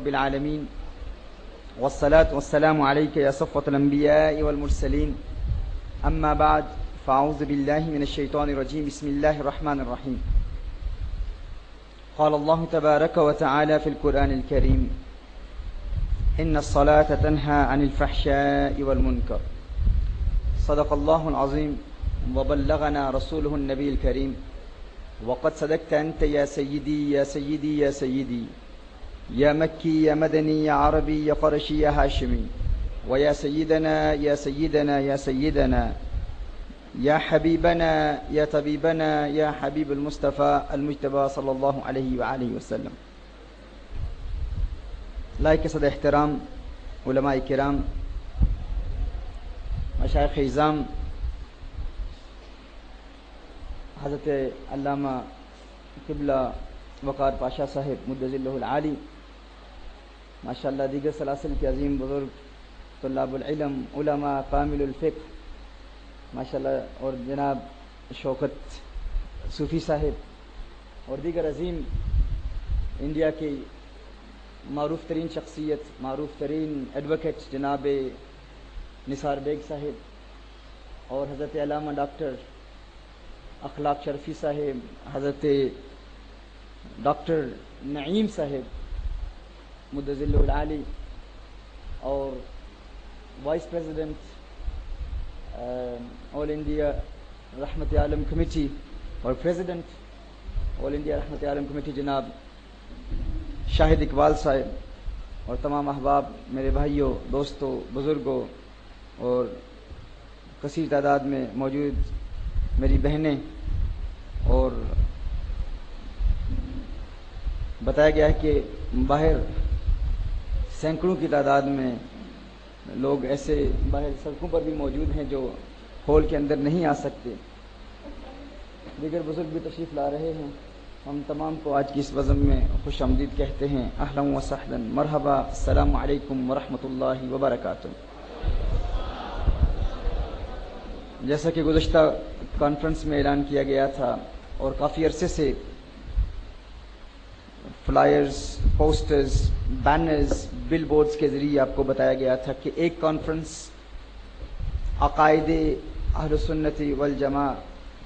رب العالمين والصلاة والسلام عليك يا صفوة الأنبياء والمرسلين أما بعد فأعوذ بالله من الشيطان الرجيم بسم الله الرحمن الرحيم قال الله تبارك وتعالى في القرآن الكريم إن الصلاة تنهى عن الفحشاء والمنكر صدق الله العظيم وبلغنا رسوله النبي الكريم وقد صدقت أنت يا سيدي يا سيدي يا سيدي يا مكي يا مدني يا عربي يا قرشي يا هاشمي ويا سيدنا يا سيدنا يا سيدنا يا حبيبنا يا طبيبنا يا حبيب المصطفى المجتبى صلی اللہ علیہ وآلہ وسلم. لائق صد احترام علماء کرام، مشائخ اعظام، حضرت علامہ قبلہ وقار پاشا صاحب مدظلہ العالی، ماشاء اللہ دیگر سلاسل کے عظیم بزرگ، طلاب العلم، علماء، کامل الفقہ ماشاء اللہ، اور جناب شوکت صوفی صاحب اور دیگر عظیم انڈیا کی معروف ترین شخصیت، معروف ترین ایڈوکیٹ جناب نثار بیگ صاحب اور حضرت علامہ ڈاکٹر اخلاق شرفی صاحب، حضرت ڈاکٹر نعیم صاحب مدظلہ العالی اور وائس پریزیڈنٹ آل انڈیا رحمت عالم کمیٹی اور پریزیڈنٹ آل انڈیا رحمت عالم کمیٹی جناب شاہد اقبال صاحب اور تمام احباب، میرے بھائیوں، دوستوں، بزرگوں اور کثیر تعداد میں موجود میری بہنیں، اور بتایا گیا ہے کہ باہر سینکڑوں کی تعداد میں لوگ ایسے باہر سڑکوں پر بھی موجود ہیں جو ہال کے اندر نہیں آ سکتے. دیگر بزرگ بھی تشریف لا رہے ہیں. ہم تمام کو آج کی اس بزم میں خوش آمدید کہتے ہیں. اہلا و سہلا، مرحبا، السلام علیکم ورحمۃ اللہ وبرکاتہ. جیسا کہ گزشتہ کانفرنس میں اعلان کیا گیا تھا اور کافی عرصے سے فلائرز، پوسٹرز، بینرز، بل بورڈز کے ذریعے آپ کو بتایا گیا تھا کہ ایک کانفرنس عقائد اہل سنت والجماع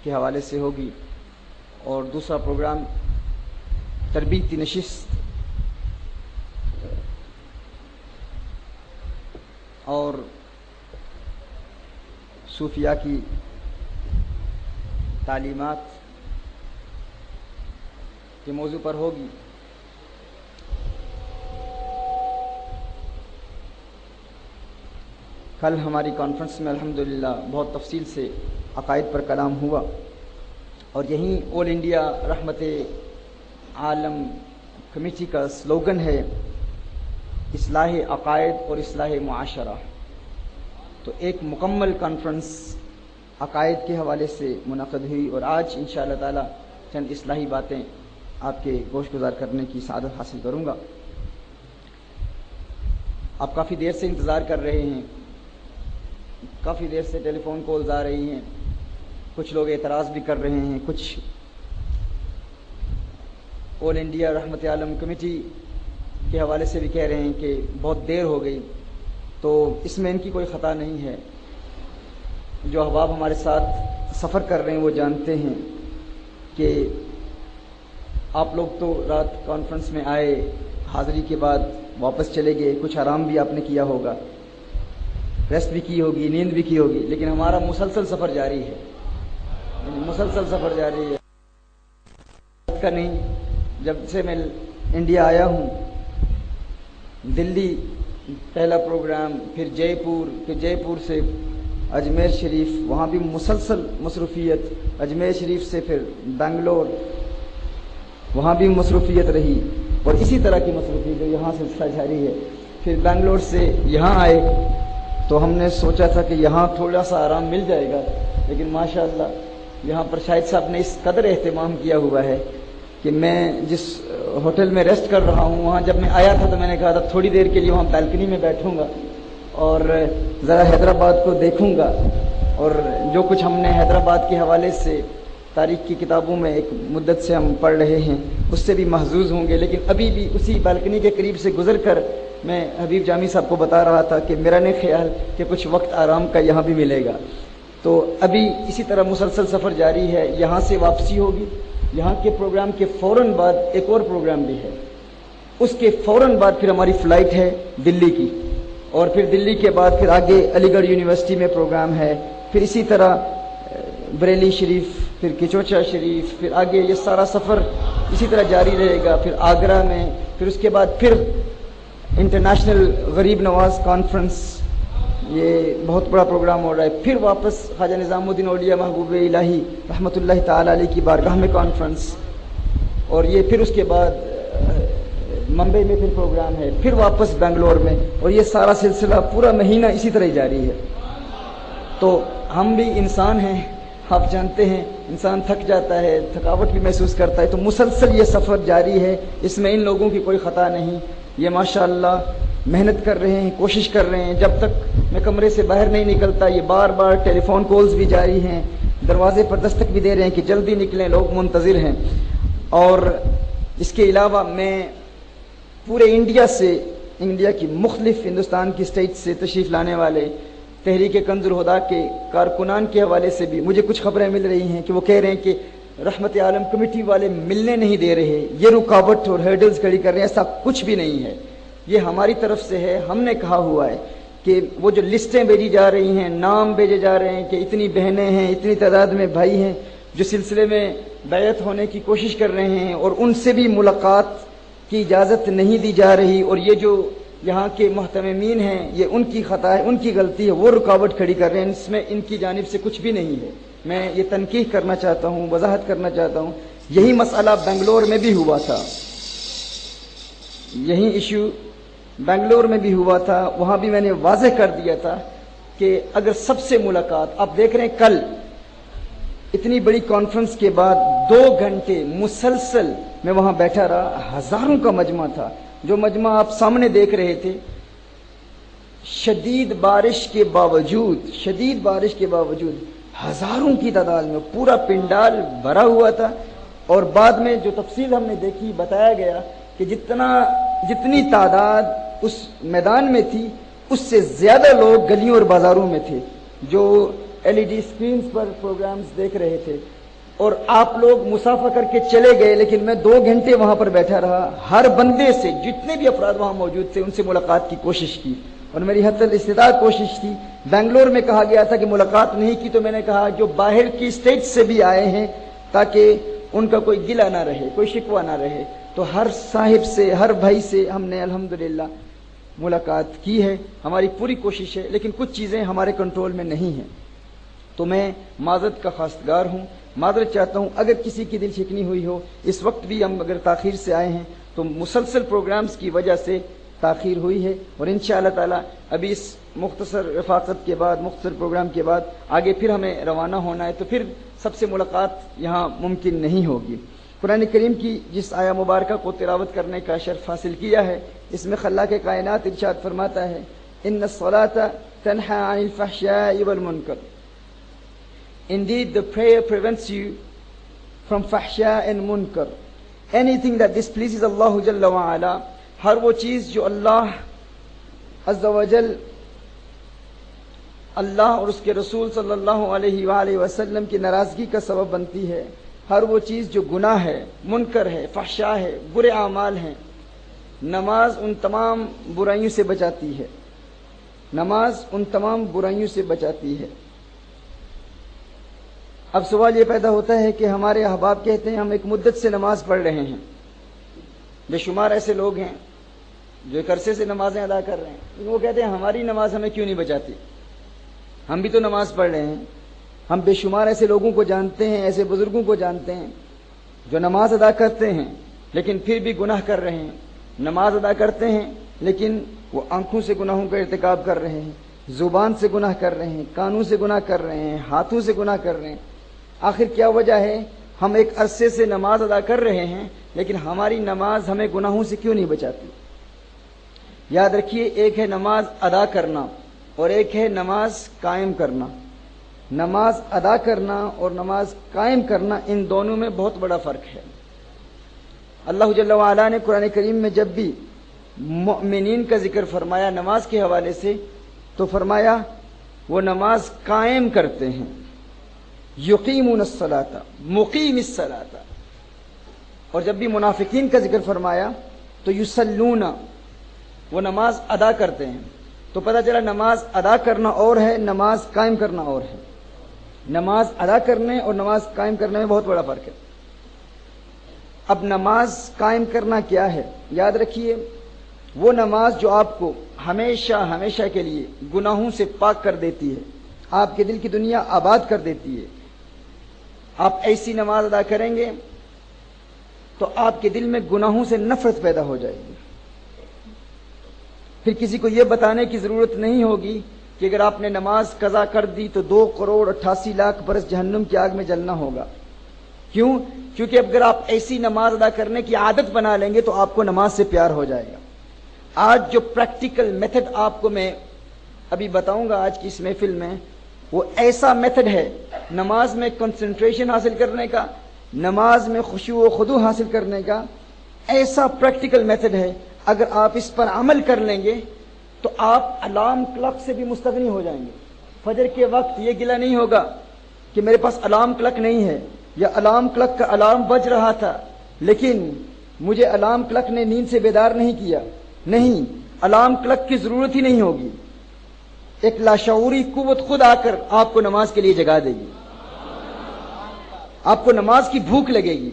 کے حوالے سے ہوگی اور دوسرا پروگرام تربیتی نشست اور صوفیاء کی تعلیمات کے موضوع پر ہوگی. کل ہماری کانفرنس میں الحمدللہ بہت تفصیل سے عقائد پر کلام ہوا اور یہیں آل انڈیا رحمت عالم کمیٹی کا سلوگن ہے اصلاح عقائد اور اصلاح معاشرہ. تو ایک مکمل کانفرنس عقائد کے حوالے سے منعقد ہوئی اور آج انشاءاللہ تعالی چند اصلاحی باتیں آپ کے گوش گزار کرنے کی سعادت حاصل کروں گا. آپ کافی دیر سے انتظار کر رہے ہیں، کافی دیر سے ٹیلی فون کالز آ رہی ہیں، کچھ لوگ اعتراض بھی کر رہے ہیں، کچھ آل انڈیا رحمت عالم کمیٹی کے حوالے سے بھی کہہ رہے ہیں کہ بہت دیر ہو گئی. تو اس میں ان کی کوئی خطا نہیں ہے. جو احباب ہمارے ساتھ سفر کر رہے ہیں وہ جانتے ہیں کہ آپ لوگ تو رات کانفرنس میں آئے، حاضری کے بعد واپس چلے گئے، کچھ آرام بھی آپ نے کیا ہوگا، ریسٹ بھی کی ہوگی، نیند بھی کی ہوگی، لیکن ہمارا مسلسل سفر جاری ہے، مسلسل سفر جاری ہے کا نہیں. جب سے میں انڈیا آیا ہوں، دلی پہلا پروگرام، پھر جے پور سے اجمیر شریف، وہاں بھی مسلسل مصروفیت، اجمیر شریف سے پھر بنگلور، وہاں بھی مصروفیت رہی اور اسی طرح کی مصروفیت جو یہاں سے جاری ہے. پھر بنگلور سے یہاں آئے تو ہم نے سوچا تھا کہ یہاں تھوڑا سا آرام مل جائے گا، لیکن ماشاءاللہ یہاں پر شاہد صاحب نے اس قدر اہتمام کیا ہوا ہے کہ میں جس ہوٹل میں ریسٹ کر رہا ہوں وہاں جب میں آیا تھا تو میں نے کہا تھا تھوڑی دیر کے لیے وہاں بالکنی میں بیٹھوں گا اور ذرا حیدرآباد کو دیکھوں گا اور جو کچھ ہم نے حیدرآباد کے حوالے سے تاریخ کی کتابوں میں ایک مدت سے ہم پڑھ رہے ہیں اس سے بھی محظوظ ہوں گے، لیکن ابھی بھی اسی بالکنی کے قریب سے گزر کر میں حبیب جامی صاحب کو بتا رہا تھا کہ میرا نہیں خیال کہ کچھ وقت آرام کا یہاں بھی ملے گا. تو ابھی اسی طرح مسلسل سفر جاری ہے. یہاں سے واپسی ہوگی، یہاں کے پروگرام کے فوراً بعد ایک اور پروگرام بھی ہے، اس کے فوراً بعد پھر ہماری فلائٹ ہے دلی کی، اور پھر دلی کے بعد پھر آگے علی گڑھ یونیورسٹی میں پروگرام ہے، پھر اسی طرح بریلی شریف، پھر کچوچا شریف، پھر آگے یہ سارا سفر اسی طرح جاری رہے گا. پھر آگرہ میں، پھر اس کے بعد پھر انٹرنیشنل غریب نواز کانفرنس، یہ بہت بڑا پروگرام ہو رہا ہے. پھر واپس خواجہ نظام الدین اولیاء محبوب الہی رحمۃ اللہ تعالی علیہ کی بارگاہ میں کانفرنس، اور یہ پھر اس کے بعد ممبئی میں پھر پروگرام ہے، پھر واپس بنگلور میں، اور یہ سارا سلسلہ پورا مہینہ اسی طرح جاری ہے. تو ہم بھی انسان ہیں، آپ جانتے ہیں انسان تھک جاتا ہے، تھکاوٹ بھی محسوس کرتا ہے، تو مسلسل یہ سفر جاری ہے. اس میں ان لوگوں کی کوئی خطا نہیں، یہ ماشاءاللہ محنت کر رہے ہیں، کوشش کر رہے ہیں. جب تک میں کمرے سے باہر نہیں نکلتا یہ بار بار ٹیلی فون کالز بھی جاری ہیں، دروازے پر دستک بھی دے رہے ہیں کہ جلدی نکلیں، لوگ منتظر ہیں. اور اس کے علاوہ میں پورے انڈیا سے، انڈیا کی مختلف ہندوستان کی اسٹیٹ سے تشریف لانے والے تحریک کنز الہدیٰ کے کارکنان کے حوالے سے بھی مجھے کچھ خبریں مل رہی ہیں کہ وہ کہہ رہے ہیں کہ رحمت عالم کمیٹی والے ملنے نہیں دے رہے، یہ رکاوٹ اور ہرڈلز کھڑی کر رہے ہیں. ایسا کچھ بھی نہیں ہے، یہ ہماری طرف سے ہے. ہم نے کہا ہوا ہے کہ وہ جو لسٹیں بھیجی جا رہی ہیں، نام بھیجے جا رہے ہیں کہ اتنی بہنیں ہیں، اتنی تعداد میں بھائی ہیں جو سلسلے میں بیعت ہونے کی کوشش کر رہے ہیں، اور ان سے بھی ملاقات کی اجازت نہیں دی جا رہی، اور یہ جو یہاں کے محتممین ہیں یہ ان کی خطا ہے، ان کی غلطی ہے، وہ رکاوٹ کھڑی کر رہے ہیں. اس میں ان کی جانب سے کچھ بھی نہیں ہے. میں یہ تنقیح کرنا چاہتا ہوں، وضاحت کرنا چاہتا ہوں. یہی مسئلہ بنگلور میں بھی ہوا تھا، یہی ایشو بنگلور میں بھی ہوا تھا. وہاں بھی میں نے واضح کر دیا تھا کہ اگر سب سے ملاقات، آپ دیکھ رہے ہیں کل اتنی بڑی کانفرنس کے بعد 2 گھنٹے مسلسل میں وہاں بیٹھا رہا. ہزاروں کا مجمع تھا، جو مجمع آپ سامنے دیکھ رہے تھے. شدید بارش کے باوجود ہزاروں کی تعداد میں پورا پنڈال بھرا ہوا تھا. اور بعد میں جو تفصیل ہم نے دیکھی، بتایا گیا کہ جتنی تعداد اس میدان میں تھی اس سے زیادہ لوگ گلیوں اور بازاروں میں تھے جو LED اسکرینز پر پروگرامز دیکھ رہے تھے. اور آپ لوگ مسافہ کر کے چلے گئے، لیکن میں 2 گھنٹے وہاں پر بیٹھا رہا. ہر بندے سے، جتنے بھی افراد وہاں موجود تھے ان سے ملاقات کی کوشش کی، اور میری حتی الاستطاعت کوشش تھی. بنگلور میں کہا گیا تھا کہ ملاقات نہیں کی، تو میں نے کہا جو باہر کی اسٹیٹ سے بھی آئے ہیں تاکہ ان کا کوئی گلہ نہ رہے، کوئی شکوہ نہ رہے. تو ہر صاحب سے، ہر بھائی سے ہم نے الحمدللہ ملاقات کی ہے. ہماری پوری کوشش ہے، لیکن کچھ چیزیں ہمارے کنٹرول میں نہیں ہیں. تو میں معذرت کا خواستگار ہوں، معذرت چاہتا ہوں اگر کسی کی دل شکنی ہوئی ہو. اس وقت بھی ہم اگر تاخیر سے آئے ہیں تو مسلسل پروگرامز کی وجہ سے تاخیر ہوئی ہے، اور انشاءاللہ تعالی ابھی اس مختصر رفاقت کے بعد، مختصر پروگرام کے بعد آگے پھر ہمیں روانہ ہونا ہے، تو پھر سب سے ملاقات یہاں ممکن نہیں ہوگی. قرآن کریم کی جس آیہ مبارکہ کو تلاوت کرنے کا شرف حاصل کیا ہے، اس میں خلاق کائنات ارشاد فرماتا ہے ان الصلاۃ تنہی عن الفحشاء والمنکر. Indeed, the prayer prevents you from fahsha and munkar. Anything that displeases Allah Jalla wa Ala, ہر وہ چیز جو اللہ عز و جل، اللہ اور اس کے رسول صلی اللہ علیہ وآلہ وسلم کی ناراضگی کا سبب بنتی ہے، ہر وہ چیز جو گناہ ہے، منکر ہے، فحشا ہے، برے اعمال ہیں، نماز ان تمام برائیوں سے بچاتی ہے. نماز ان تمام برائیوں سے بچاتی ہے. اب سوال یہ پیدا ہوتا ہے کہ ہمارے احباب کہتے ہیں ہم ایک مدت سے نماز پڑھ رہے ہیں. بے شمار ایسے لوگ ہیں جو ایک عرصے سے نمازیں ادا کر رہے ہیں، وہ کہتے ہیں ہماری نماز ہمیں کیوں نہیں بچاتی، ہم بھی تو نماز پڑھ رہے ہیں. ہم بے شمار ایسے لوگوں کو جانتے ہیں، ایسے بزرگوں کو جانتے ہیں جو نماز ادا کرتے ہیں لیکن پھر بھی گناہ کر رہے ہیں. نماز ادا کرتے ہیں لیکن وہ آنکھوں سے گناہوں کا ارتکاب کر رہے ہیں، زبان سے گناہ کر رہے ہیں، کانوں سے گناہ کر رہے ہیں، ہاتھوں سے گناہ کر رہے ہیں. آخر کیا وجہ ہے؟ ہم ایک عرصے سے نماز ادا کر رہے ہیں لیکن ہماری نماز ہمیں گناہوں سے کیوں نہیں بچاتی؟ یاد رکھیے، ایک ہے نماز ادا کرنا اور ایک ہے نماز قائم کرنا. نماز ادا کرنا اور نماز قائم کرنا، ان دونوں میں بہت بڑا فرق ہے۔ اللہ جل وعلا نے قرآن کریم میں جب بھی مؤمنین کا ذکر فرمایا نماز کے حوالے سے تو فرمایا وہ نماز قائم کرتے ہیں، یقیمون الصلاۃ، مقیم الصلاۃ۔ اور جب بھی منافقین کا ذکر فرمایا تو یصلون، وہ نماز ادا کرتے ہیں۔ تو پتہ چلا نماز ادا کرنا اور ہے، نماز قائم کرنا اور ہے۔ نماز ادا کرنے اور نماز قائم کرنے میں بہت بڑا فرق ہے۔ اب نماز قائم کرنا کیا ہے؟ یاد رکھیے، وہ نماز جو آپ کو ہمیشہ ہمیشہ کے لیے گناہوں سے پاک کر دیتی ہے، آپ کے دل کی دنیا آباد کر دیتی ہے۔ آپ ایسی نماز ادا کریں گے تو آپ کے دل میں گناہوں سے نفرت پیدا ہو جائے گی۔ پھر کسی کو یہ بتانے کی ضرورت نہیں ہوگی کہ اگر آپ نے نماز قضا کر دی تو 2,88,00,000 برس جہنم کی آگ میں جلنا ہوگا۔ کیوں؟ کیونکہ اگر آپ ایسی نماز ادا کرنے کی عادت بنا لیں گے تو آپ کو نماز سے پیار ہو جائے گا۔ آج جو پریکٹیکل میتھڈ آپ کو میں ابھی بتاؤں گا آج کی اس محفل میں، وہ ایسا میتھڈ ہے نماز میں کنسنٹریشن حاصل کرنے کا، نماز میں خشوع و خضوع حاصل کرنے کا، ایسا پریکٹیکل میتھڈ ہے۔ اگر آپ اس پر عمل کر لیں گے تو آپ الارم کلاک سے بھی مستغنی ہو جائیں گے۔ فجر کے وقت یہ گلہ نہیں ہوگا کہ میرے پاس الارم کلاک نہیں ہے، یا الارم کلاک کا الارم بج رہا تھا لیکن مجھے الارم کلاک نے نیند سے بیدار نہیں کیا۔ نہیں، الارم کلاک کی ضرورت ہی نہیں ہوگی۔ ایک لاشعوری قوت خود آ کر آپ کو نماز کے لیے جگا دے گی۔ آپ کو نماز کی بھوک لگے گی،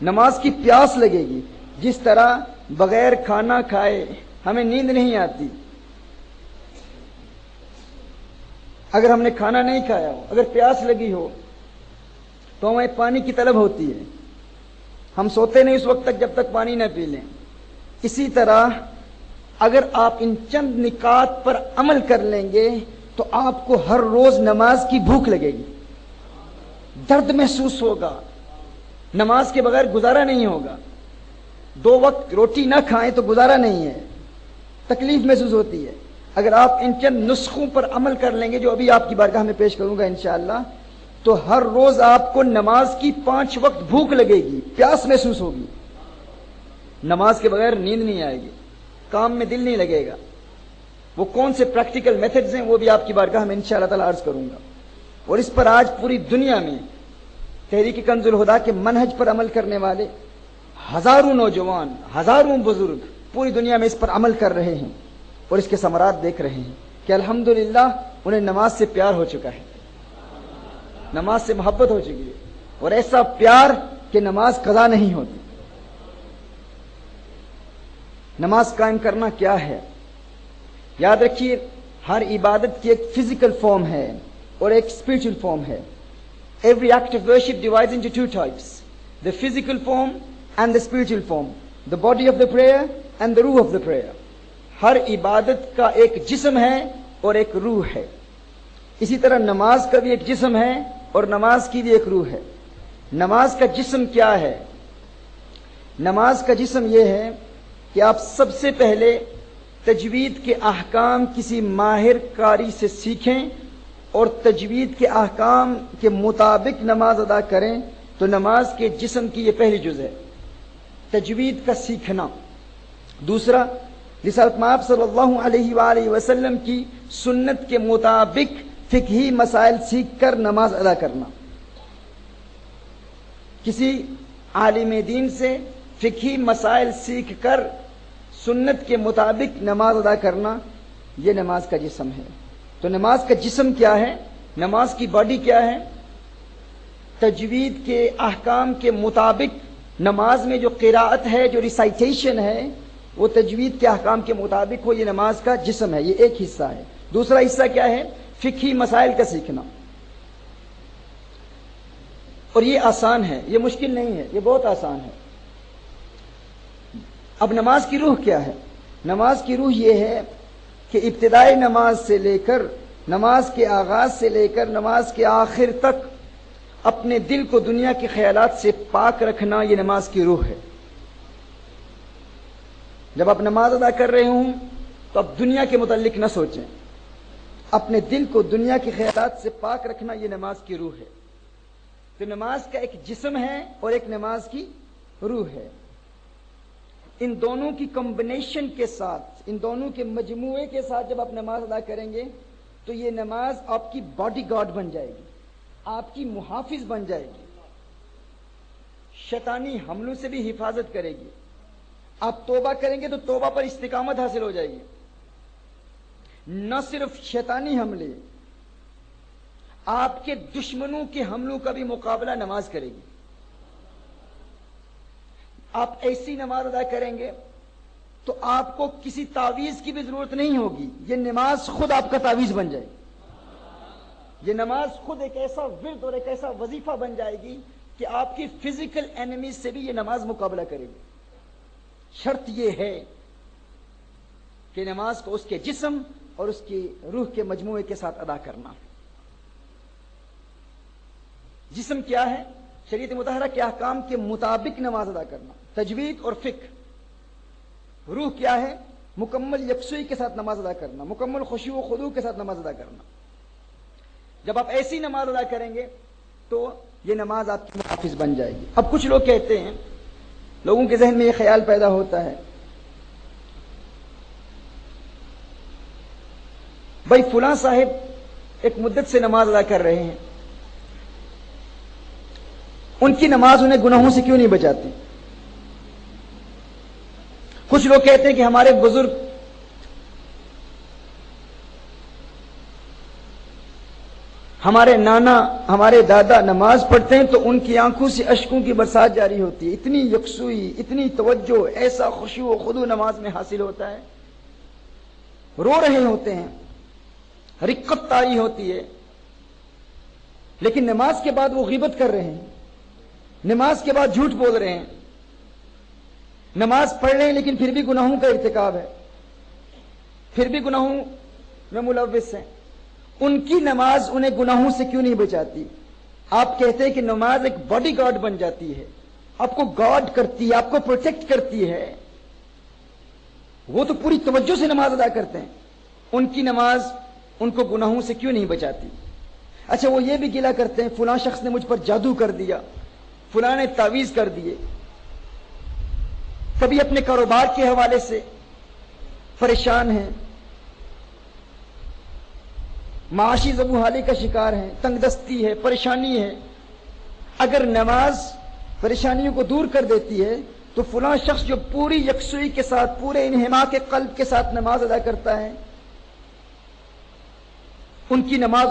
نماز کی پیاس لگے گی۔ جس طرح بغیر کھانا کھائے ہمیں نیند نہیں آتی، اگر ہم نے کھانا نہیں کھایا ہو، اگر پیاس لگی ہو تو ہمیں پانی کی طلب ہوتی ہے، ہم سوتے نہیں اس وقت تک جب تک پانی نہ پی لیں۔ اسی طرح اگر آپ ان چند نکات پر عمل کر لیں گے تو آپ کو ہر روز نماز کی بھوک لگے گی، درد محسوس ہوگا، نماز کے بغیر گزارا نہیں ہوگا۔ 2 وقت روٹی نہ کھائیں تو گزارا نہیں ہے، تکلیف محسوس ہوتی ہے۔ اگر آپ ان چند نسخوں پر عمل کر لیں گے جو ابھی آپ کی بارگاہ میں پیش کروں گا انشاءاللہ، تو ہر روز آپ کو نماز کی 5 وقت بھوک لگے گی، پیاس محسوس ہوگی، نماز کے بغیر نیند نہیں آئے گی، کام میں دل نہیں لگے گا۔ وہ کون سے پریکٹیکل میتھڈز ہیں وہ بھی آپ کی بارگاہ میں انشاءاللہ تعالی عرض کروں گا۔ اور اس پر آج پوری دنیا میں تحریک کنز الہدیٰ کے منہج پر عمل کرنے والے ہزاروں نوجوان، ہزاروں بزرگ پوری دنیا میں اس پر عمل کر رہے ہیں اور اس کے ثمرات دیکھ رہے ہیں کہ الحمدللہ انہیں نماز سے پیار ہو چکا ہے، نماز سے محبت ہو چکی ہے، اور ایسا پیار کہ نماز قضا نہیں ہوتی۔ نماز قائم کرنا کیا ہے؟ یاد رکھیے، ہر عبادت کی ایک فزیکل فارم ہے اور ایک اسپرچل فارم ہے۔ Every act of worship divides into 2 types: the physical form and the spiritual form, the body of the prayer and the ruh of the prayer. ہر عبادت کا ایک جسم ہے اور ایک روح ہے۔ اسی طرح نماز کا بھی ایک جسم ہے اور نماز کی بھی ایک روح ہے۔ نماز کا جسم کیا ہے؟ نماز کا جسم یہ ہے کہ آپ سب سے پہلے تجوید کے احکام کسی ماہر قاری سے سیکھیں اور تجوید کے احکام کے مطابق نماز ادا کریں، تو نماز کے جسم کی یہ پہلی جز ہے، تجوید کا سیکھنا۔ دوسرا، رسالت مآب صلی اللہ علیہ وآلہ وسلم کی سنت کے مطابق فقہی مسائل سیکھ کر نماز ادا کرنا۔ کسی عالم دین سے فقہی مسائل سیکھ کر سنت کے مطابق نماز ادا کرنا، یہ نماز کا جسم ہے۔ تو نماز کا جسم کیا ہے؟ نماز کی باڈی کیا ہے؟ تجوید کے احکام کے مطابق نماز میں جو قراءت ہے، جو ریسائٹیشن ہے، وہ تجوید کے احکام کے مطابق ہو، یہ نماز کا جسم ہے، یہ ایک حصہ ہے۔ دوسرا حصہ کیا ہے؟ فقہی مسائل کا سیکھنا۔ اور یہ آسان ہے، یہ مشکل نہیں ہے، یہ بہت آسان ہے۔ اب نماز کی روح کیا ہے؟ نماز کی روح یہ ہے کہ ابتدائی نماز سے لے کر، نماز کے آغاز سے لے کر نماز کے آخر تک اپنے دل کو دنیا کے خیالات سے پاک رکھنا، یہ نماز کی روح ہے۔ جب آپ نماز ادا کر رہے ہوں تو آپ دنیا کے متعلق نہ سوچیں، اپنے دل کو دنیا کے خیالات سے پاک رکھنا، یہ نماز کی روح ہے۔ تو نماز کا ایک جسم ہے اور ایک نماز کی روح ہے۔ ان دونوں کی کمبینیشن کے ساتھ، ان دونوں کے مجموعے کے ساتھ جب آپ نماز ادا کریں گے تو یہ نماز آپ کی باڈی گارڈ بن جائے گی، آپ کی محافظ بن جائے گی، شیطانی حملوں سے بھی حفاظت کرے گی۔ آپ توبہ کریں گے تو توبہ پر استقامت حاصل ہو جائے گی۔ نہ صرف شیطانی حملے، آپ کے دشمنوں کے حملوں کا بھی مقابلہ نماز کرے گی۔ آپ ایسی نماز ادا کریں گے تو آپ کو کسی تعویذ کی بھی ضرورت نہیں ہوگی، یہ نماز خود آپ کا تعویذ بن جائے گی۔ یہ نماز خود ایک ایسا ورد اور ایک ایسا وظیفہ بن جائے گی کہ آپ کی فزیکل اینیمیز سے بھی یہ نماز مقابلہ کرے گی۔ شرط یہ ہے کہ نماز کو اس کے جسم اور اس کی روح کے مجموعے کے ساتھ ادا کرنا۔ جسم کیا ہے؟ شریعت مطہرہ کے احکام کے مطابق نماز ادا کرنا، تجوید اور فقہ۔ روح کیا ہے؟ مکمل یکسوئی کے ساتھ نماز ادا کرنا، مکمل خشوع و خضوع کے ساتھ نماز ادا کرنا۔ جب آپ ایسی نماز ادا کریں گے تو یہ نماز آپ کی محافظ بن جائے گی۔ اب کچھ لوگ کہتے ہیں، لوگوں کے ذہن میں یہ خیال پیدا ہوتا ہے، بھائی فلاں صاحب ایک مدت سے نماز ادا کر رہے ہیں، ان کی نماز انہیں گناہوں سے کیوں نہیں بچاتی؟ کچھ لوگ کہتے ہیں کہ ہمارے بزرگ ہمارے نانا ہمارے دادا نماز پڑھتے ہیں تو ان کی آنکھوں سے اشکوں کی برسات جاری ہوتی ہے، اتنی یکسوئی، اتنی توجہ، ایسا خشوع و خضوع نماز میں حاصل ہوتا ہے، رو رہے ہوتے ہیں، رقت طاری ہوتی ہے، لیکن نماز کے بعد وہ غیبت کر رہے ہیں، نماز کے بعد جھوٹ بول رہے ہیں، نماز پڑھ رہے ہیں لیکن پھر بھی گناہوں کا ارتکاب ہے، پھر بھی گناہوں میں ملوث ہیں۔ ان کی نماز انہیں گناہوں سے کیوں نہیں بچاتی؟ آپ کہتے ہیں کہ نماز ایک باڈی گارڈ بن جاتی ہے، آپ کو گارڈ کرتی ہے، آپ کو پروٹیکٹ کرتی ہے۔ وہ تو پوری توجہ سے نماز ادا کرتے ہیں، ان کی نماز ان کو گناہوں سے کیوں نہیں بچاتی؟ اچھا، وہ یہ بھی گلہ کرتے ہیں فلاں شخص نے مجھ پر جادو کر دیا، فلاں نے تعویذ کر دیے، کبھی اپنے کاروبار کے حوالے سے پریشان ہیں، معاشی زبوحالی کا شکار ہیں، تنگ دستی ہے، پریشانی ہے۔ اگر نماز پریشانیوں کو دور کر دیتی ہے تو فلاں شخص جو پوری یکسوئی کے ساتھ، پورے انہماک قلب کے ساتھ نماز ادا کرتا ہے، ان کی نماز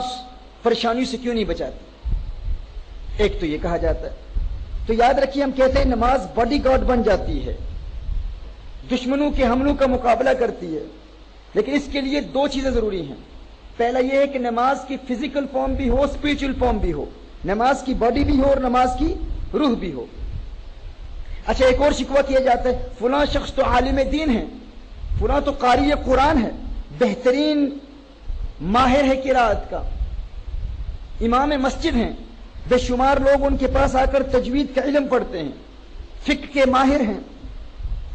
پریشانیوں سے کیوں نہیں بچاتی؟ ایک تو یہ کہا جاتا ہے۔ تو یاد رکھیے، ہم کہتے ہیں نماز باڈی گارڈ بن جاتی ہے، دشمنوں کے حملوں کا مقابلہ کرتی ہے، لیکن اس کے لیے دو چیزیں ضروری ہیں۔ پہلا یہ ہے کہ نماز کی فزیکل فارم بھی ہو، اسپرچل فارم بھی ہو، نماز کی باڈی بھی ہو اور نماز کی روح بھی ہو۔ اچھا، ایک اور شکوہ کیا جاتا ہے، فلاں شخص تو عالم دین ہے، فلاں تو قاری قرآن ہے، بہترین ماہر ہے قرات کا، امام مسجد ہیں، بے شمار لوگ ان کے پاس آ کر تجوید کا علم پڑھتے ہیں، فقہ کے ماہر ہیں،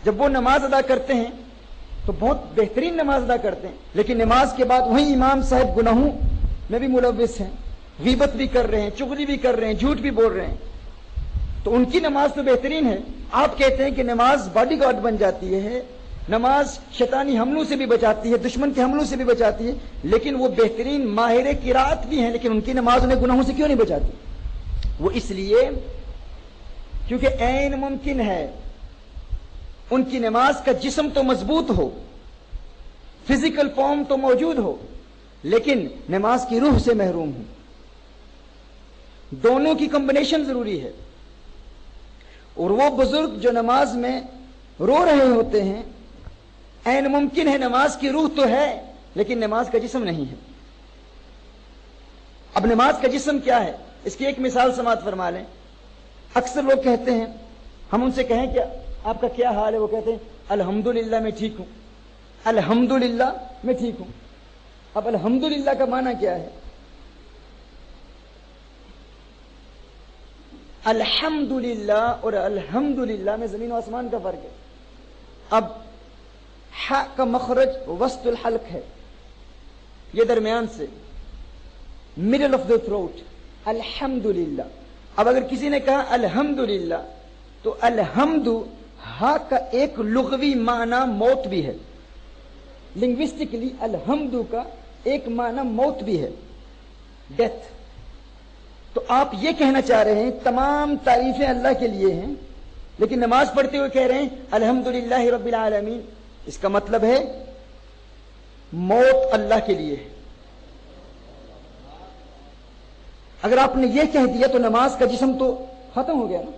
جب وہ نماز ادا کرتے ہیں تو بہت بہترین نماز ادا کرتے ہیں، لیکن نماز کے بعد وہی امام صاحب گناہوں میں بھی ملوث ہیں، غیبت بھی کر رہے ہیں، چغلی بھی کر رہے ہیں، جھوٹ بھی بول رہے ہیں، تو ان کی نماز تو بہترین ہے۔ آپ کہتے ہیں کہ نماز باڈی گارڈ بن جاتی ہے، نماز شیطانی حملوں سے بھی بچاتی ہے، دشمن کے حملوں سے بھی بچاتی ہے، لیکن وہ بہترین ماہر قرات بھی ہیں، لیکن ان کی نماز انہیں گناہوں سے کیوں نہیں بچاتی؟ وہ اس لیے کیونکہ عین ممکن ہے ان کی نماز کا جسم تو مضبوط ہو، فزیکل فارم تو موجود ہو، لیکن نماز کی روح سے محروم ہو۔ دونوں کی کمبینیشن ضروری ہے۔ اور وہ بزرگ جو نماز میں رو رہے ہوتے ہیں، عین ممکن ہے نماز کی روح تو ہے لیکن نماز کا جسم نہیں ہے۔ اب نماز کا جسم کیا ہے؟ اس کی ایک مثال سماعت فرما لیں۔ اکثر لوگ کہتے ہیں، ہم ان سے کہیں کہ آپ کا کیا حال ہے؟ وہ کہتے ہیں الحمدللہ میں ٹھیک ہوں، الحمدللہ میں ٹھیک ہوں۔ اب الحمدللہ کا معنی کیا ہے؟ الحمدللہ اور الحمدللہ میں زمین و آسمان کا فرق ہے۔ اب حاء کا مخرج وسط الحلق ہے، یہ درمیان سے، middle of the throat، الحمدللہ۔ اب اگر کسی نے کہا الحمدللہ تو الحمد ہا کا ایک لغوی معنی موت بھی ہے، لنگوسٹکلی الحمد کا ایک معنی موت بھی ہے، ڈیتھ۔ تو آپ یہ کہنا چاہ رہے ہیں تمام تعریفیں اللہ کے لیے ہیں، لیکن نماز پڑھتے ہوئے کہہ رہے ہیں الحمدللہ رب العالمین، اس کا مطلب ہے موت اللہ کے لیے ہے۔ اگر آپ نے یہ کہہ دیا تو نماز کا جسم تو ختم ہو گیا نا،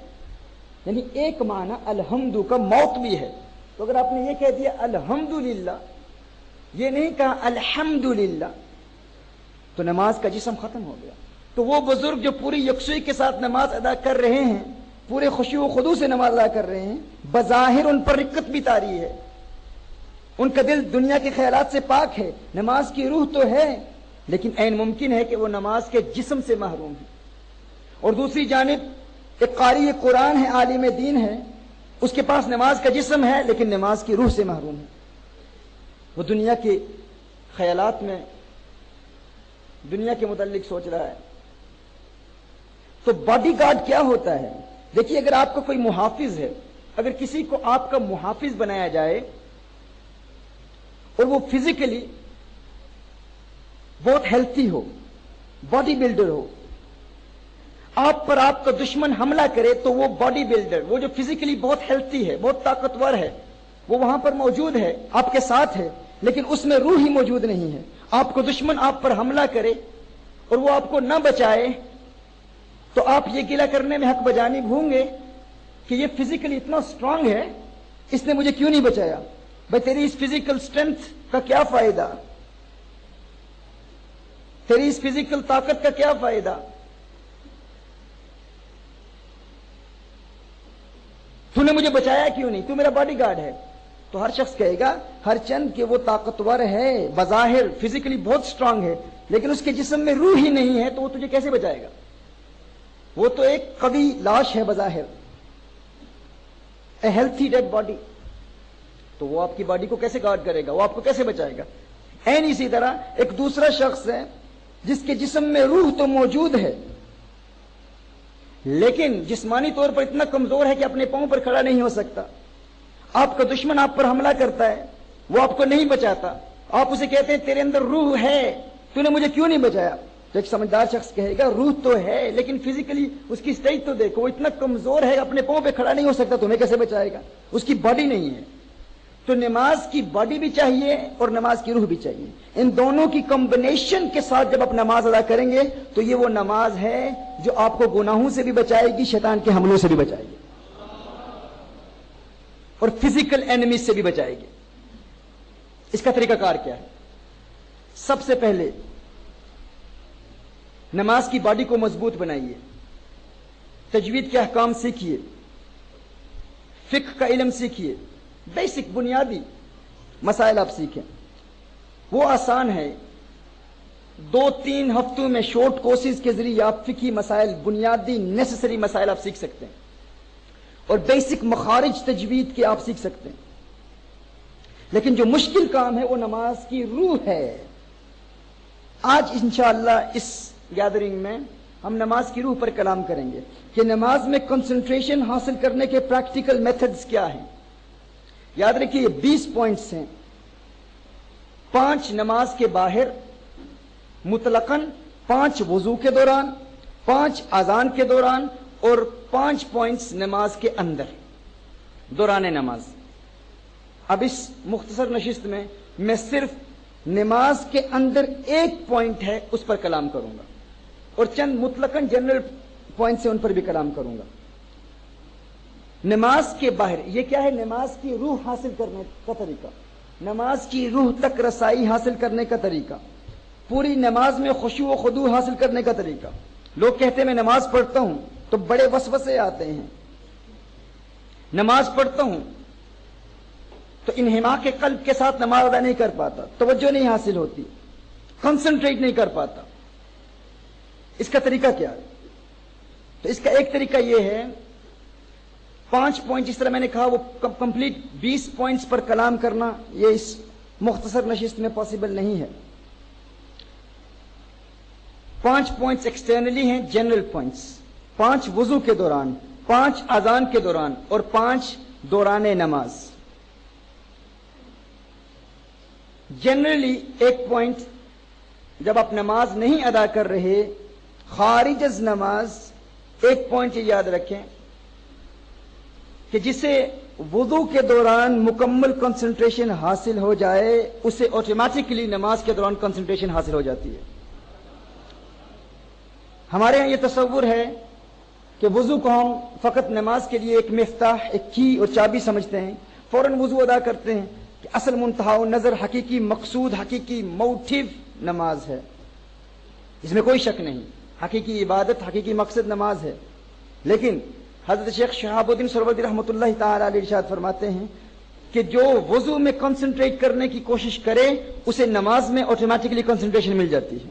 یعنی ایک معنی الحمد کا موت بھی ہے۔ تو اگر آپ نے یہ کہہ دیا الحمدللہ، یہ نہیں کہا الحمدللہ، تو نماز کا جسم ختم ہو گیا۔ تو وہ بزرگ جو پوری یکسوئی کے ساتھ نماز ادا کر رہے ہیں، پورے خشوع و خضوع سے نماز ادا کر رہے ہیں، بظاہر ان پر رقت بھی طاری ہے، ان کا دل دنیا کے خیالات سے پاک ہے، نماز کی روح تو ہے، لیکن عین ممکن ہے کہ وہ نماز کے جسم سے محروم ہے۔ اور دوسری جانب ایک قاری قرآن ہے، عالم دین ہے، اس کے پاس نماز کا جسم ہے لیکن نماز کی روح سے محروم ہے، وہ دنیا کے خیالات میں دنیا کے متعلق سوچ رہا ہے۔ تو باڈی گارڈ کیا ہوتا ہے؟ دیکھیے، اگر آپ کا کوئی محافظ ہے، اگر کسی کو آپ کا محافظ بنایا جائے اور وہ فزیکلی بہت ہیلتھی ہو، باڈی بلڈر ہو، آپ پر آپ کا دشمن حملہ کرے تو وہ باڈی بلڈر، وہ جو فزیکلی بہت ہیلتھی ہے، بہت طاقتور ہے، وہ وہاں پر موجود ہے، آپ کے ساتھ ہے، لیکن اس میں روح ہی موجود نہیں ہے۔ آپ کو دشمن آپ پر حملہ کرے اور وہ آپ کو نہ بچائے تو آپ یہ گلہ کرنے میں حق بجانب ہوں گے کہ یہ فزیکلی اتنا سٹرونگ ہے، اس نے مجھے کیوں نہیں بچایا؟ بھائی تیری اس فزیکل سٹرینتھ کا کیا فائدہ؟ تیری اس فزیکل طاقت کا کیا فائدہ؟ تو نے مجھے بچایا کیوں نہیں؟ تو میرا باڈی گارڈ ہے۔ تو ہر شخص کہے گا ہر چند کہ وہ طاقتور ہے، بظاہر فزیکلی بہت سٹرونگ ہے، لیکن اس کے جسم میں روح ہی نہیں ہے، تو وہ تجھے کیسے بچائے گا؟ وہ تو ایک قوی لاش ہے بظاہر، اے ہیلتھی ڈیڈ باڈی، تو وہ آپ کی باڈی کو کیسے گارڈ کرے گا؟ وہ آپ کو کیسے بچائے گا؟ این اسی طرح ایک دوسرا شخص ہے جس کے جسم میں روح تو موجود ہے لیکن جسمانی طور پر اتنا کمزور ہے کہ اپنے پاؤں پر کھڑا نہیں ہو سکتا۔ آپ کا دشمن آپ پر حملہ کرتا ہے، وہ آپ کو نہیں بچاتا، آپ اسے کہتے ہیں تیرے اندر روح ہے، تو نے مجھے کیوں نہیں بچایا؟ تو ایک سمجھدار شخص کہے گا روح تو ہے لیکن فزیکلی اس کی اسٹیج تو دیکھو، وہ اتنا کمزور ہے، اپنے پاؤں پہ کھڑا نہیں ہو سکتا، تمہیں کیسے بچائے گا؟ اس کی باڈی نہیں ہے۔ تو نماز کی باڈی بھی چاہیے اور نماز کی روح بھی چاہیے، ان دونوں کی کمبینیشن کے ساتھ جب آپ نماز ادا کریں گے تو یہ وہ نماز ہے جو آپ کو گناہوں سے بھی بچائے گی، شیطان کے حملوں سے بھی بچائے گی اور فزیکل اینیمیز سے بھی بچائے گی۔ اس کا طریقہ کار کیا ہے؟ سب سے پہلے نماز کی باڈی کو مضبوط بنائیے، تجوید کے احکام سیکھیے، فقہ کا علم سیکھیے، بیسک بنیادی مسائل آپ سیکھیں۔ وہ آسان ہے، 2-3 ہفتوں میں شارٹ کورسز کے ذریعے آپ فقہی مسائل، بنیادی نیسسری مسائل آپ سیکھ سکتے ہیں اور بیسک مخارج تجوید کے آپ سیکھ سکتے ہیں۔ لیکن جو مشکل کام ہے وہ نماز کی روح ہے۔ آج انشاءاللہ اس گیدرنگ میں ہم نماز کی روح پر کلام کریں گے کہ نماز میں کنسنٹریشن حاصل کرنے کے پریکٹیکل میتھڈز کیا ہیں۔ یاد رکھیے 20 پوائنٹس ہیں، 5 نماز کے باہر مطلقاً، 5 وضو کے دوران، 5 اذان کے دوران اور 5 پوائنٹس نماز کے اندر دوران نماز۔ اب اس مختصر نشست میں صرف نماز کے اندر ایک پوائنٹ ہے اس پر کلام کروں گا اور چند مطلقاً جنرل پوائنٹس ہیں ان پر بھی کلام کروں گا۔ نماز کے باہر یہ کیا ہے؟ نماز کی روح حاصل کرنے کا طریقہ، نماز کی روح تک رسائی حاصل کرنے کا طریقہ، پوری نماز میں خشوع و خضوع حاصل کرنے کا طریقہ۔ لوگ کہتے ہیں میں نماز پڑھتا ہوں تو بڑے وسوسے آتے ہیں، نماز پڑھتا ہوں تو انہماک قلب کے ساتھ نماز ادا نہیں کر پاتا، توجہ نہیں حاصل ہوتی، کنسنٹریٹ نہیں کر پاتا۔ اس کا طریقہ کیا ہے؟ تو اس کا ایک طریقہ یہ ہے، 5 پوائنٹ جس طرح میں نے کہا وہ کمپلیٹ 20 پوائنٹس پر کلام کرنا یہ اس مختصر نشست میں پاسبل نہیں ہے، 5 پوائنٹس ایکسٹرنلی ہیں جنرل پوائنٹس، 5 وضو کے دوران، 5 اذان کے دوران اور 5 دوران نماز۔ جنرلی ایک پوائنٹ، جب آپ نماز نہیں ادا کر رہے خارج از نماز، ایک پوائنٹ یہ یاد رکھیں کہ جسے وضو کے دوران مکمل کنسنٹریشن حاصل ہو جائے اسے آٹومیٹکلی نماز کے دوران کنسنٹریشن حاصل ہو جاتی ہے۔ ہمارے ہاں یہ تصور ہے کہ وضو کو ہم فقط نماز کے لیے ایک مفتاح، ایک کی اور چابی سمجھتے ہیں، فوراً وضو ادا کرتے ہیں کہ اصل منتہا و نظر، حقیقی مقصود، حقیقی موٹیو نماز ہے، اس میں کوئی شک نہیں، حقیقی عبادت، حقیقی مقصد نماز ہے۔ لیکن حضرت شیخ شہاب الدین سہروردی رحمۃ اللہ تعالی علیہ ارشاد فرماتے ہیں کہ جو وضو میں کنسنٹریٹ کرنے کی کوشش کرے اسے نماز میں آٹومیٹکلی کنسنٹریشن مل جاتی ہے۔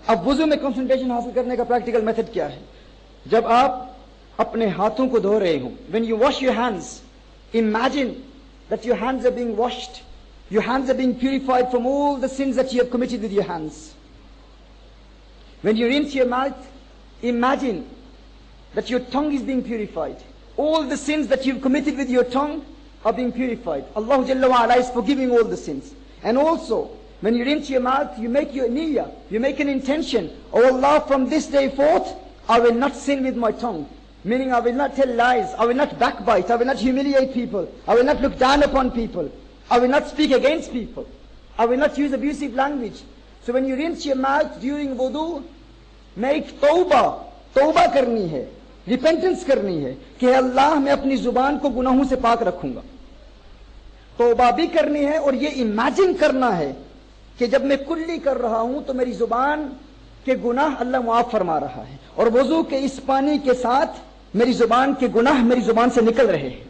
اب وضو میں کنسنٹریشن حاصل کرنے کا پریکٹیکل میتھڈ کیا ہے؟ جب آپ اپنے ہاتھوں کو دھو رہے ہوں، when you wash your hands, imagine that your hands are being washed, your hands are being purified from all the sins that you have committed with your hands. When you rinse your mouth, imagine that your tongue is being purified. All the sins that you've committed with your tongue are being purified. Allah Jalla wa Ala is forgiving all the sins. And also, when you rinse your mouth, you make your niyyah, you make an intention, oh Allah, from this day forth, I will not sin with my tongue. Meaning I will not tell lies, I will not backbite, I will not humiliate people, I will not look down upon people, I will not speak against people, I will not use abusive language. So when you rinse your mouth during wudu, make توبہ کرنی ہے، repentance کرنی ہے کہ اللہ میں اپنی زبان کو گناہوں سے پاک رکھوں گا، توبہ بھی کرنی ہے، اور یہ امیجن کرنا ہے کہ جب میں کلی کر رہا ہوں تو میری زبان کے گناہ اللہ معاف فرما رہا ہے، اور وضو کے اس پانی کے ساتھ میری زبان کے گناہ میری زبان سے نکل رہے ہیں۔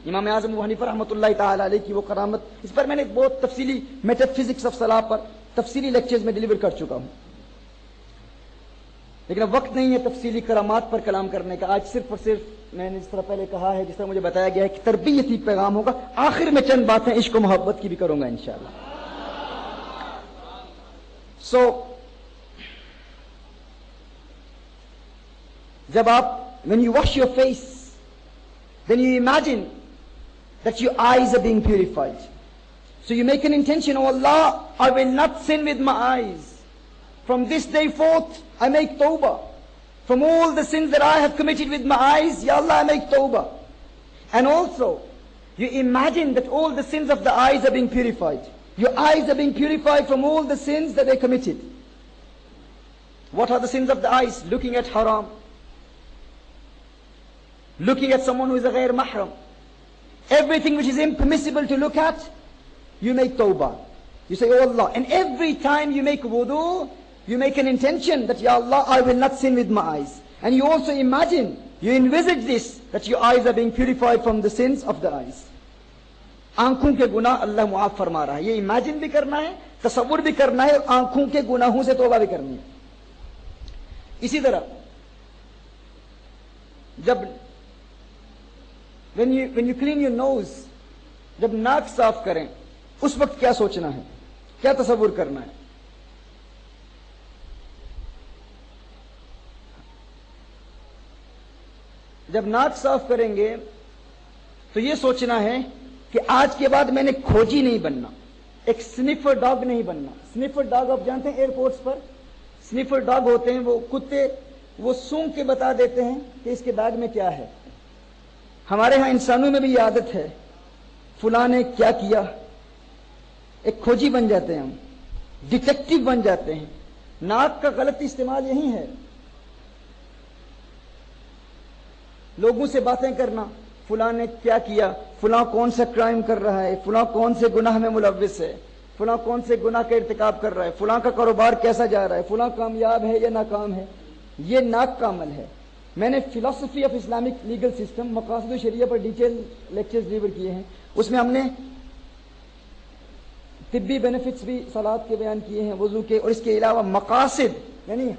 امام اعظم ابو حنیفہ رحمۃ اللہ تعالی علیہ کی وہ کرامت، اس پر میں نے بہت تفصیلی میٹا فزکس آف صلاح پر تفصیلی لیکچرز میں ڈیلیور کر چکا ہوں، لیکن اب وقت نہیں ہے تفصیلی کرامات پر کلام کرنے کا۔ آج صرف اور صرف میں نے جس طرح پہلے کہا ہے، جس طرح مجھے بتایا گیا ہے کہ تربیتی پیغام ہوگا، آخر میں چند باتیں عشق و محبت کی بھی کروں گا انشاءاللہ۔ سو جب آپ when you wash your face, then you imagine that your eyes are being purified. So you make an intention, oh Allah, I will not sin with my eyes. From this day forth, I make tawbah. From all the sins that I have committed with my eyes, Ya Allah, I make tawbah. And also, you imagine that all the sins of the eyes are being purified. Your eyes are being purified from all the sins that they committed. What are the sins of the eyes? Looking at haram. Looking at someone who is a ghair mahram. Everything which is impermissible to look at, you make tawbah. You say, oh Allah. And every time you make wudu, you make an intention that, Ya Allah, I will not sin with my eyes. And you also imagine, you envisage this, that your eyes are being purified from the sins of the eyes. آنکھوں کے گناہ اللہ معاف فرما رہا ہے، یہ imagine بھی کرنا ہے، تصور بھی کرنا ہے، اور آنکھوں کے گناہوں سے توبہ بھی کرنی ہے۔ اسی طرح جب when you clean your nose، جب ناک صاف کریں اس وقت کیا سوچنا ہے، کیا تصور کرنا ہے؟ جب ناک صاف کریں گے تو یہ سوچنا ہے کہ آج کے بعد میں نے کھوجی نہیں بننا، ایک سنیفر ڈاگ نہیں بننا۔ سنیفر ڈاگ آپ جانتے ہیں، ایئرپورٹس پر سنیفر ڈاگ ہوتے ہیں، وہ کتے وہ سونگ کے بتا دیتے ہیں کہ اس کے بیگ میں کیا ہے۔ ہمارے ہاں انسانوں میں بھی یہ عادت ہے، فلاں نے کیا کیا، ایک کھوجی بن جاتے ہیں، ہم ڈیٹیکٹیو بن جاتے ہیں۔ ناک کا غلط استعمال یہی ہے، لوگوں سے باتیں کرنا، فلاں نے کیا کیا، فلاں کون سا کرائم کر رہا ہے، فلاں کون سے گناہ میں ملوث ہے، فلاں کون سے گناہ کا ارتکاب کر رہا ہے، فلاں کا کاروبار کیسا جا رہا ہے، فلاں کامیاب ہے یا ناکام ہے۔ یہ ناک کا عمل ہے۔ میں نے فلسفی آف اسلامک لیگل سسٹم مقاصد الشریعہ پر ڈیٹیل لیکچرز ڈیلیور کیے ہیں، اس میں ہم نے طبی بینیفٹس بھی صلاۃ کے بیان کیے ہیں، وضو کے، اور اس کے علاوہ مقاصد، یعنی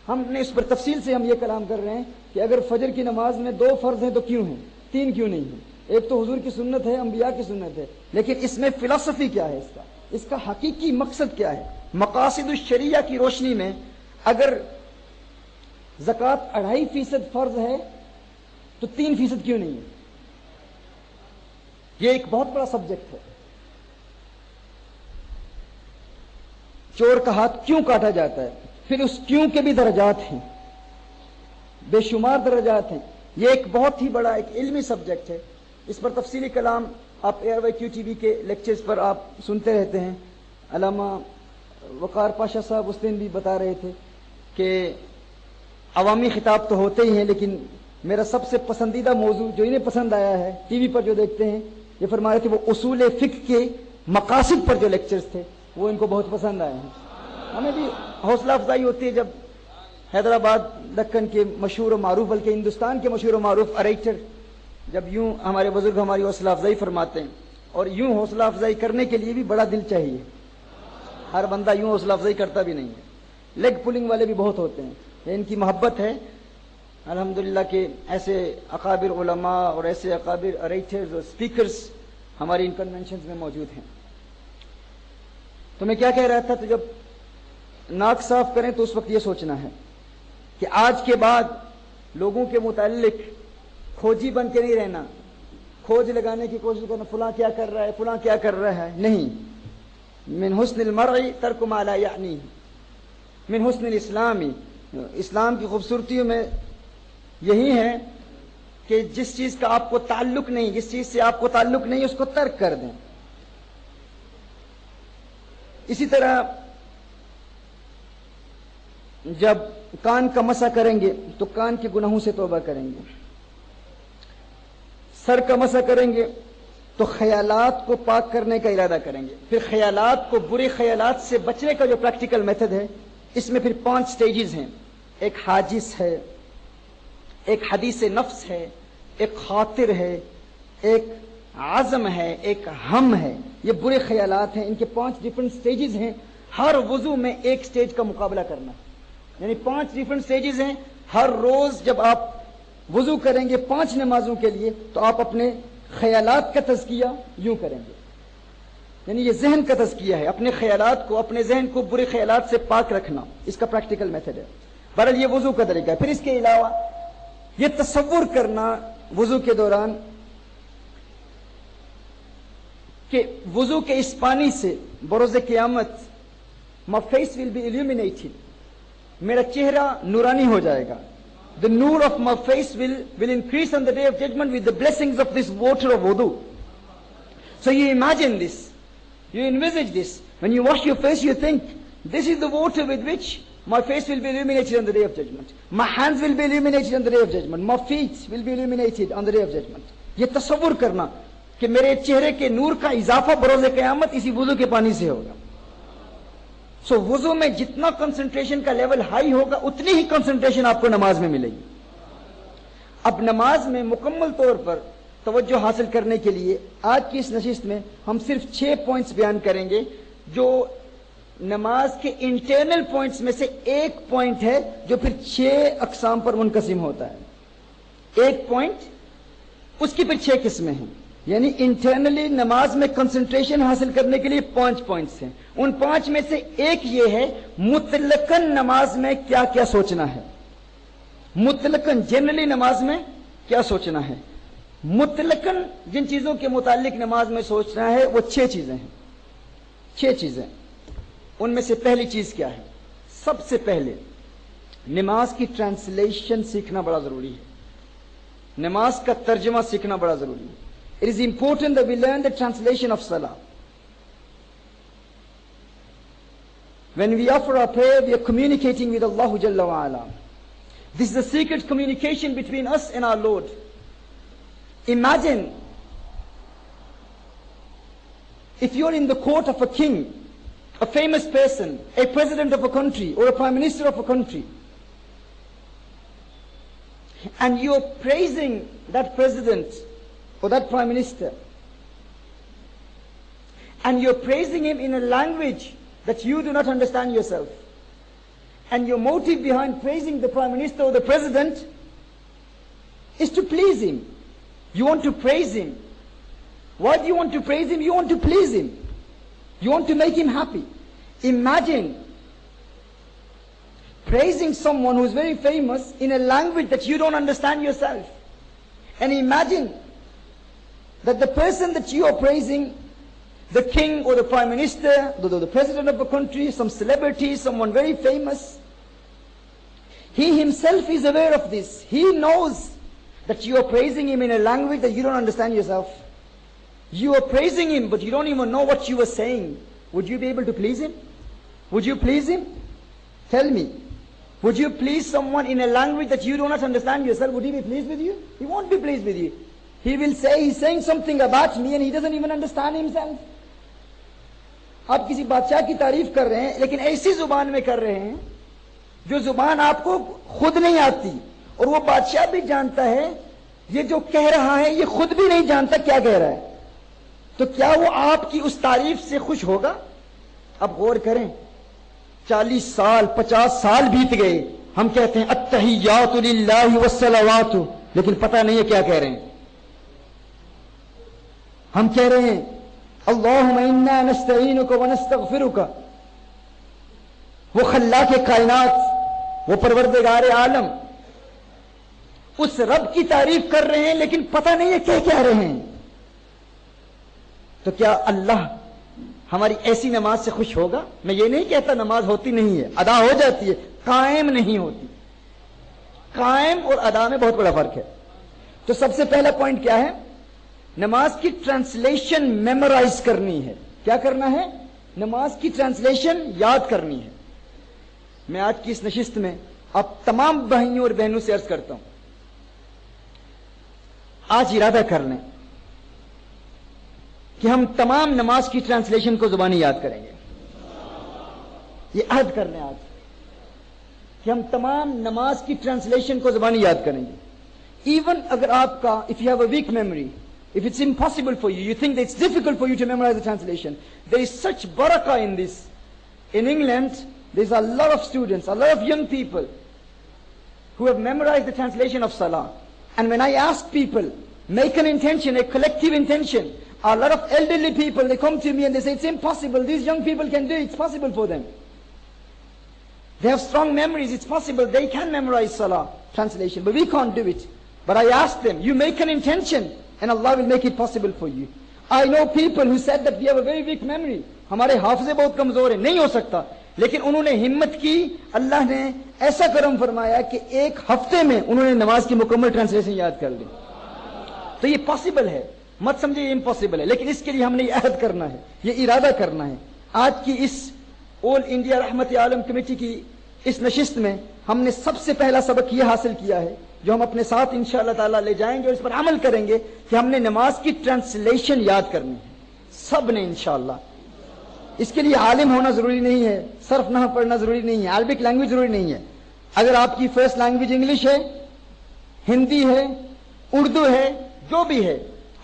ہم نے اس پر تفصیل سے ہم یہ کلام کر رہے ہیں کہ اگر فجر کی نماز میں 2 فرض ہیں تو کیوں ہیں، 3 کیوں نہیں ہیں؟ ایک تو حضور کی سنت ہے، انبیاء کی سنت ہے، لیکن اس میں فلسفی کیا ہے، اس کا حقیقی مقصد کیا ہے؟ مقاصد الشریعہ کی روشنی میں اگر زکوٰۃ 2.5% فرض ہے تو 3% کیوں نہیں ہے؟ یہ ایک بہت بڑا سبجیکٹ ہے. چور کا ہاتھ کیوں کاٹا جاتا ہے؟ پھر اس کیوں کے بھی درجات ہیں، بے شمار درجات ہیں. یہ ایک بہت ہی بڑا ایک علمی سبجیکٹ ہے. اس پر تفصیلی کلام آپ ایئر وائی کیو ٹی وی کے لیکچرز پر آپ سنتے رہتے ہیں. علامہ وقار پاشا صاحب اس دن بھی بتا رہے تھے کہ عوامی خطاب تو ہوتے ہی ہیں، لیکن میرا سب سے پسندیدہ موضوع جو انہیں پسند آیا ہے ٹی وی پر جو دیکھتے ہیں، یہ فرما رہے تھے وہ اصول فقہ کے مقاصد پر جو لیکچرز تھے وہ ان کو بہت پسند آئے ہیں. ہمیں بھی حوصلہ افزائی ہوتی ہے جب حیدرآباد دکن کے مشہور و معروف، بلکہ ہندوستان کے مشہور و معروف اریٹر جب یوں ہمارے بزرگ ہماری حوصلہ افزائی فرماتے ہیں. اور یوں حوصلہ افزائی کرنے کے لیے بھی بڑا دل چاہیے، ہر بندہ یوں حوصلہ افزائی کرتا بھی نہیں ہے. لیگ پولنگ والے بھی بہت ہوتے ہیں. ان کی محبت ہے الحمدللہ کہ ایسے اکابر علماء اور ایسے اکابر اریٹرز اور سپیکرز ہماری ان کنونشنز میں موجود ہیں. تو میں کیا کہہ رہا تھا، تو جب ناک صاف کریں تو اس وقت یہ سوچنا ہے کہ آج کے بعد لوگوں کے متعلق کھوجی بن کے نہیں رہنا، کھوج لگانے کی کوشش کرنا فلاں کیا کر رہا ہے، فلاں کیا کر رہا ہے. نہیں، من حسن المرء ترک ما لا یعنی، من حسن الاسلام، اسلام کی خوبصورتیوں میں یہی ہے کہ جس چیز کا آپ کو تعلق نہیں، جس چیز سے آپ کو تعلق نہیں اس کو ترک کر دیں. اسی طرح جب کان کا مسح کریں گے تو کان کے گناہوں سے توبہ کریں گے. سر کا مسح کریں گے تو خیالات کو پاک کرنے کا ارادہ کریں گے. پھر خیالات کو، برے خیالات سے بچنے کا جو پریکٹیکل میتھڈ ہے، اس میں پھر 5 سٹیجز ہیں. ایک حاجس ہے، ایک حدیث نفس ہے، ایک خاطر ہے، ایک عزم ہے، ایک ہم ہے. یہ برے خیالات ہیں. ان کے 5 ڈفرنٹ سٹیجز ہیں. ہر وضو میں ایک سٹیج کا مقابلہ کرنا، یعنی 5 ڈفرنٹ سٹیجز ہیں. ہر روز جب آپ وضو کریں گے 5 نمازوں کے لیے تو آپ اپنے خیالات کا تزکیہ یوں کریں گے. یعنی یہ ذہن کا تزکیہ ہے، اپنے خیالات کو، اپنے ذہن کو برے خیالات سے پاک رکھنا. اس کا پریکٹیکل میتھڈ ہے. بہرحال یہ وضو کا طریقہ ہے. پھر اس کے علاوہ یہ تصور کرنا وضو کے دوران کہ وضو کے اس پانی سے بروز قیامت my face will be illuminated، میرا چہرہ نورانی ہو جائے گا. The noor of my face will increase on the day of judgment with the blessings of this water of wudu. So you imagine this, you envisage this. When you wash your face, you think, this is the water with which my face will be illuminated on the day of judgment. My hands will be illuminated on the day of judgment. My feet will be illuminated on the day of judgment. یہ تصور کرنا کہ میرے چہرے کے نور کا اضافہ بروز قیامت اسی وضو کے پانی سے ہوگا. سو وضو میں جتنا کنسنٹریشن کا لیول ہائی ہوگا اتنی ہی کنسنٹریشن آپ کو نماز میں ملے گی. اب نماز میں مکمل طور پر توجہ حاصل کرنے کے لیے آج کی اس نشست میں ہم صرف 6 پوائنٹس بیان کریں گے جو نماز کے انٹرنل پوائنٹس میں سے ایک پوائنٹ ہے جو پھر 6 اقسام پر منقسم ہوتا ہے. ایک پوائنٹ، اس کی پھر 6 قسمیں ہیں. یعنی انٹرنلی نماز میں کنسنٹریشن حاصل کرنے کے لیے 5 پوائنٹس ہیں. ان 5 میں سے ایک یہ ہے مطلقاً نماز میں کیا کیا سوچنا ہے. مطلقاً جنرلی نماز میں کیا سوچنا ہے. مطلقاً جن چیزوں کے متعلق نماز میں سوچنا ہے وہ 6 چیزیں ہیں. 6 چیزیں. ان میں سے پہلی چیز کیا ہے؟ سب سے پہلے نماز کی ٹرانسلیشن سیکھنا بڑا ضروری ہے. نماز کا ترجمہ سیکھنا بڑا ضروری ہے. It is important that we learn the translation of Salah. When we offer our prayer, we are communicating with Allah Jalla wa Ala. This is a secret communication between us and our Lord. Imagine if you are in the court of a king, a famous person, a president of a country or a prime minister of a country, and you are praising that president or that prime minister, and you're praising him in a language that you do not understand yourself, and your motive behind praising the prime minister or the president is to please him. You want to praise him. Why do you want to praise him? You want to please him. You want to make him happy. Imagine praising someone who is very famous in a language that you don't understand yourself. And imagine that the person that you are praising, the king or the prime minister, the president of a country, some celebrity, someone very famous, he himself is aware of this. He knows that you are praising him in a language that you don't understand yourself. You are praising him, but you don't even know what you are saying. Would you be able to please him? Would you please him? Tell me. Would you please someone in a language that you do not understand yourself? Would he be pleased with you? He won't be pleased with you. He will say, he's saying something about me and he doesn't even understand himself. آپ کسی بادشاہ کی تعریف کر رہے ہیں لیکن ایسی زبان میں کر رہے ہیں جو زبان آپ کو خود نہیں آتی, اور وہ بادشاہ بھی جانتا ہے یہ جو کہہ رہا ہے یہ خود بھی نہیں جانتا کیا کہہ رہا ہے, تو کیا وہ آپ کی اس تعریف سے خوش ہوگا؟ اب غور کریں, 40 سال 50 سال بیت گئے, ہم کہتے ہیں التحیات للہ والصلوات, لیکن پتہ نہیں ہے کیا کہہ رہے ہیں. ہم کہہ رہے ہیں اللہم انا نستعینک ونستغفرک, وہ خلاق کائنات, وہ پروردگار عالم, اس رب کی تعریف کر رہے ہیں لیکن پتہ نہیں ہے کیا کہہ رہے ہیں. تو کیا اللہ ہماری ایسی نماز سے خوش ہوگا؟ میں یہ نہیں کہتا نماز ہوتی نہیں ہے, ادا ہو جاتی ہے, قائم نہیں ہوتی. قائم اور ادا میں بہت بڑا فرق ہے. تو سب سے پہلا پوائنٹ کیا ہے؟ نماز کی ٹرانسلیشن میمورائز کرنی ہے. کیا کرنا ہے؟ نماز کی ٹرانسلیشن یاد کرنی ہے. میں آج کی اس نشست میں آپ تمام بھائیوں اور بہنوں سے عرض کرتا ہوں, آج ارادہ کر لیں کہ ہم تمام نماز کی ٹرانسلیشن کو زبانی یاد کریں گے. یہ عہد کر لیں آج کہ ہم تمام نماز کی ٹرانسلیشن کو زبانی یاد کریں گے. ایون اگر آپ کا if you have a weak memory, if it's impossible for you, you think that it's difficult for you to memorize the translation, there is such barakah in this. In England, there's a lot of students, a lot of young people who have memorized the translation of Salah. And when I ask people, make an intention, a collective intention, a lot of elderly people, they come to me and they say, it's impossible, these young people can do it, it's possible for them. They have strong memories, it's possible, they can memorize Salah translation, but we can't do it. But I ask them, you make an intention, and Allah will make it possible for you. I know people who said that we have a very weak memory. ہمارے حافظے بہت کمزور ہیں, نہیں ہو سکتا. لیکن انہوں نے ہمت کی, اللہ نے ایسا کرم فرمایا کہ ایک ہفتے میں انہوں نے نماز کی مکمل ٹرانسلیشن یاد کر لی. تو یہ پاسبل ہے, مت سمجھے یہ امپاسبل ہے, لیکن اس کے لیے ہم نے یہ عہد کرنا ہے, یہ ارادہ کرنا ہے. آج کی اس آل انڈیا رحمت عالم کمیٹی کی اس نشست میں ہم نے سب سے پہلا سبق یہ حاصل کیا ہے جو ہم اپنے ساتھ انشاءاللہ تعالیٰ لے جائیں گے اور اس پر عمل کریں گے کہ ہم نے نماز کی ٹرانسلیشن یاد کرنی ہے, سب نے انشاءاللہ. اس کے لیے عالم ہونا ضروری نہیں ہے, صرف نحو پڑھنا ضروری نہیں ہے, عربک لینگویج ضروری نہیں ہے. اگر آپ کی فرسٹ لینگویج انگلش ہے, ہندی ہے, اردو ہے, جو بھی ہے,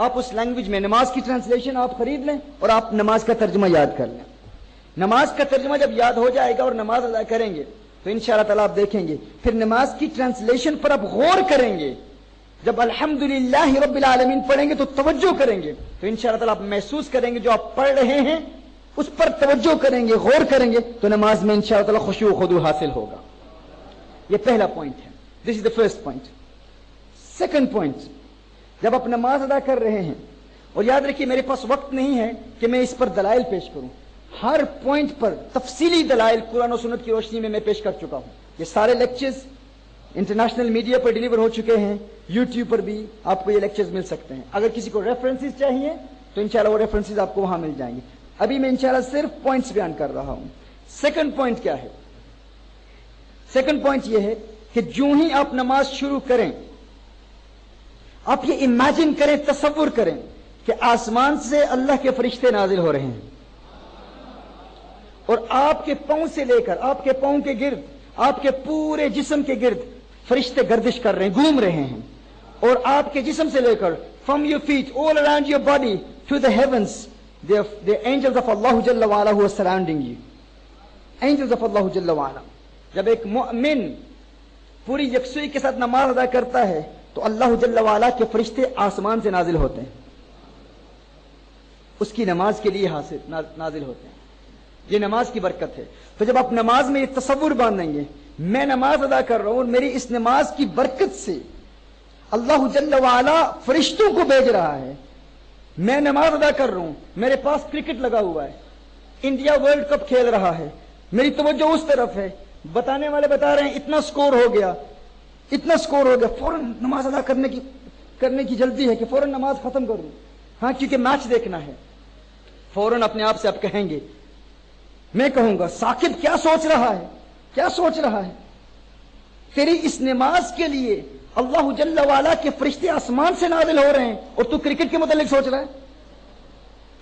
آپ اس لینگویج میں نماز کی ٹرانسلیشن آپ خرید لیں اور آپ نماز کا ترجمہ یاد کر لیں. نماز کا ترجمہ جب یاد ہو جائے گا اور نماز ادا کریں گے تو انشاءاللہ تعالیٰ آپ دیکھیں گے, پھر نماز کی ٹرانسلیشن پر آپ غور کریں گے. جب الحمدللہ رب العالمین پڑھیں گے تو توجہ کریں گے, تو انشاءاللہ تعالیٰ آپ محسوس کریں گے جو آپ پڑھ رہے ہیں اس پر توجہ کریں گے, غور کریں گے, تو نماز میں انشاءاللہ تعالیٰ خشوع و خضوع حاصل ہوگا. یہ پہلا پوائنٹ ہے. This is the first point. Second point, جب آپ نماز ادا کر رہے ہیں, اور یاد رکھیے میرے پاس وقت نہیں ہے کہ میں اس پر دلائل پیش کروں, ہر پوائنٹ پر تفصیلی دلائل قرآن و سنت کی روشنی میں پیش کر چکا ہوں. یہ سارے لیکچرز انٹرنیشنل میڈیا پر ڈیلیور ہو چکے ہیں, یوٹیوب پر بھی آپ کو یہ لیکچرز مل سکتے ہیں. اگر کسی کو ریفرنسز چاہیے تو انشاءاللہ وہ ریفرنسز آپ کو وہاں مل جائیں گے. ابھی میں انشاءاللہ صرف پوائنٹس بیان کر رہا ہوں. سیکنڈ پوائنٹ کیا ہے؟ سیکنڈ پوائنٹ یہ ہے کہ جو ہی آپ نماز شروع کریں, آپ یہ امیجن کریں, تصور کریں کہ آسمان سے اللہ کے فرشتے نازل ہو رہے ہیں اور آپ کے پاؤں سے لے کر آپ کے پاؤں کے گرد, آپ کے پورے جسم کے گرد فرشتے گردش کر رہے ہیں, گھوم رہے ہیں, اور آپ کے جسم سے لے کر from your feet all around your body to the heavens, the angels of Allah Jalla wa Ala who are surrounding you. Angels of Allah Jalla wa Ala. جب ایک مؤمن پوری یکسوئی کے ساتھ نماز ادا کرتا ہے تو اللہ جل و علا کے فرشتے آسمان سے نازل ہوتے ہیں, اس کی نماز کے لیے نازل ہوتے ہیں. یہ نماز کی برکت ہے. تو جب آپ نماز میں یہ تصور باندھیں گے میں نماز ادا کر رہا ہوں اور میری اس نماز کی برکت سے اللہ جل وعلا فرشتوں کو بھیج رہا ہے, میں نماز ادا کر رہا ہوں, میرے پاس کرکٹ لگا ہوا ہے, انڈیا ورلڈ کپ کھیل رہا ہے, میری توجہ اس طرف ہے, بتانے والے بتا رہے ہیں اتنا سکور ہو گیا, اتنا سکور ہو گیا, فوراً نماز ادا کرنے کی جلدی ہے کہ فوراً نماز ختم کر دوں. ہاں کیونکہ میچ دیکھنا ہے. فوراً اپنے آپ سے آپ کہیں گے, میں کہوں گا ثاقب کیا سوچ رہا ہے, کیا سوچ رہا ہے؟ تیری اس نماز کے لیے اللہ جل وعلا کے فرشتے آسمان سے نازل ہو رہے ہیں اور تو کرکٹ کے متعلق سوچ رہا ہے.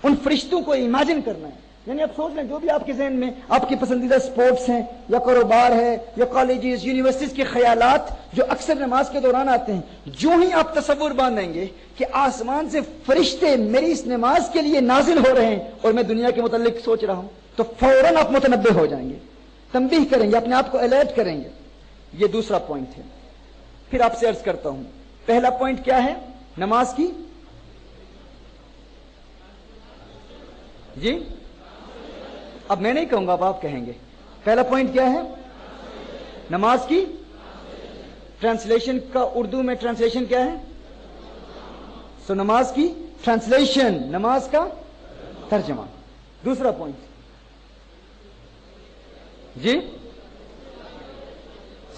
ان فرشتوں کو امیجن کرنا ہے. یعنی آپ سوچ لیں جو بھی آپ کے ذہن میں آپ کی پسندیدہ سپورٹس ہیں یا کاروبار ہے یا کالجز یونیورسٹیز کے خیالات جو اکثر نماز کے دوران آتے ہیں, جو ہی آپ تصور باندھیں گے کہ آسمان سے فرشتے میری اس نماز کے لیے نازل ہو رہے ہیں اور میں دنیا کے متعلق سوچ رہا ہوں, تو فوراً آپ متنبہ ہو جائیں گے, تنبیہ کریں گے, اپنے آپ کو الرٹ کریں گے. یہ دوسرا پوائنٹ ہے. پھر آپ سے عرض کرتا ہوں, پہلا پوائنٹ کیا ہے نماز کی؟ جی اب میں نہیں کہوں گا, اب آپ کہیں گے. پہلا پوائنٹ کیا ہے نماز کی؟ ٹرانسلیشن کا اردو میں ٹرانسلیشن کیا ہے؟ سو نماز کی ٹرانسلیشن, نماز کا ترجمہ. دوسرا پوائنٹ جی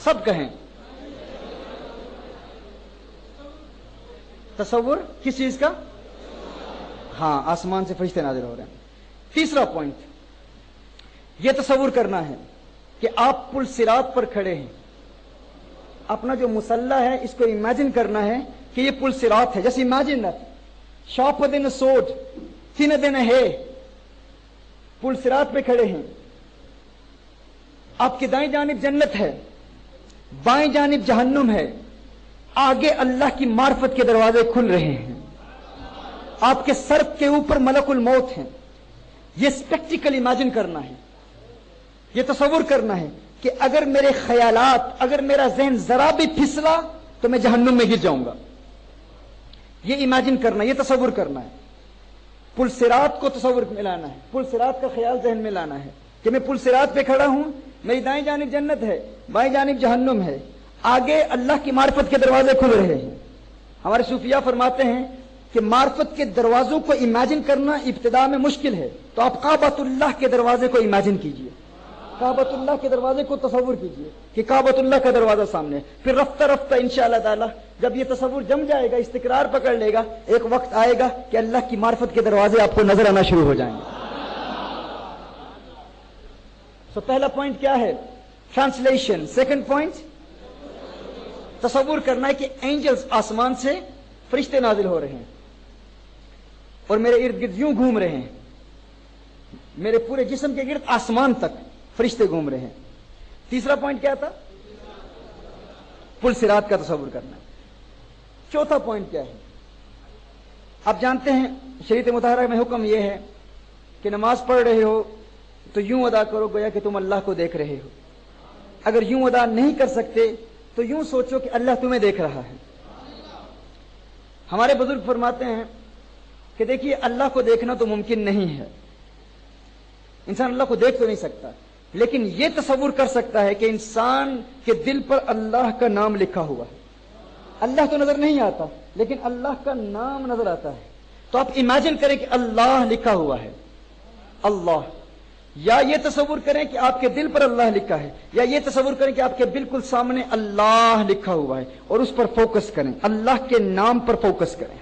سب کہیں. تصور کس چیز کا؟ ہاں آسمان سے فرشتے نازل ہو رہے ہیں. تیسرا پوائنٹ یہ تصور کرنا ہے کہ آپ پل صراط پر کھڑے ہیں, اپنا جو مسلح ہے اس کو امیجن کرنا ہے کہ یہ پل صراط ہے. جیسے imagine that sharper than a sword, thinner than a hair. پل صراط پہ کھڑے ہیں, آپ کی دائیں جانب جنت ہے, بائیں جانب جہنم ہے, آگے اللہ کی معرفت کے دروازے کھل رہے ہیں, آپ کے سر کے اوپر ملک الموت ہیں. یہ اسپیکٹیکل امیجن کرنا ہے, یہ تصور کرنا ہے کہ اگر میرے خیالات, اگر میرا ذہن ذرا بھی پھسلا تو میں جہنم میں گر جاؤں گا. یہ امیجن کرنا, یہ تصور کرنا ہے. پل صراط کو تصور میں لانا ہے, پل صراط کا خیال ذہن میں لانا ہے کہ میں پل صراط پہ کھڑا ہوں, میری دائیں جانب جنت ہے, بائیں جانب جہنم ہے, آگے اللہ کی معرفت کے دروازے کھل رہے ہیں. ہمارے صوفیاء فرماتے ہیں کہ معرفت کے دروازوں کو امیجن کرنا ابتدا میں مشکل ہے, تو آپ کعبۃ اللہ کے دروازے کو امیجن کیجئے, کعبۃ اللہ کے دروازے کو تصور کیجئے کہ کعبۃ اللہ کا دروازہ سامنے. پھر رفتہ رفتہ انشاءاللہ تعالی جب یہ تصور جم جائے گا, استقرار پکڑ لے گا, ایک وقت آئے گا کہ اللہ کی معرفت کے دروازے آپ کو نظر آنا شروع ہو جائیں گے. سو پہلا پوائنٹ کیا ہے؟ ٹرانسلیشن. سیکنڈ پوائنٹ تصور کرنا ہے کہ اینجلز آسمان سے فرشتے نازل ہو رہے ہیں اور میرے ارد گرد یوں گھوم رہے ہیں, میرے پورے جسم کے گرد آسمان تک فرشتے گھوم رہے ہیں. تیسرا پوائنٹ کیا تھا؟ پل صراط کا تصور کرنا. چوتھا پوائنٹ کیا ہے؟ آپ جانتے ہیں شریعت مطہرہ میں حکم یہ ہے کہ نماز پڑھ رہے ہو تو یوں ادا کرو گویا کہ تم اللہ کو دیکھ رہے ہو. اگر یوں ادا نہیں کر سکتے تو یوں سوچو کہ اللہ تمہیں دیکھ رہا ہے. ہمارے بزرگ فرماتے ہیں کہ دیکھیے اللہ کو دیکھنا تو ممکن نہیں ہے, انسان اللہ کو دیکھ تو نہیں سکتا, لیکن یہ تصور کر سکتا ہے کہ انسان کے دل پر اللہ کا نام لکھا ہوا ہے. اللہ تو نظر نہیں آتا لیکن اللہ کا نام نظر آتا ہے. تو آپ امیجن کریں کہ اللہ لکھا ہوا ہے, اللہ, یا یہ تصور کریں کہ آپ کے دل پر اللہ لکھا ہے, یا یہ تصور کریں کہ آپ کے بالکل سامنے اللہ لکھا ہوا ہے اور اس پر فوکس کریں, اللہ کے نام پر فوکس کریں.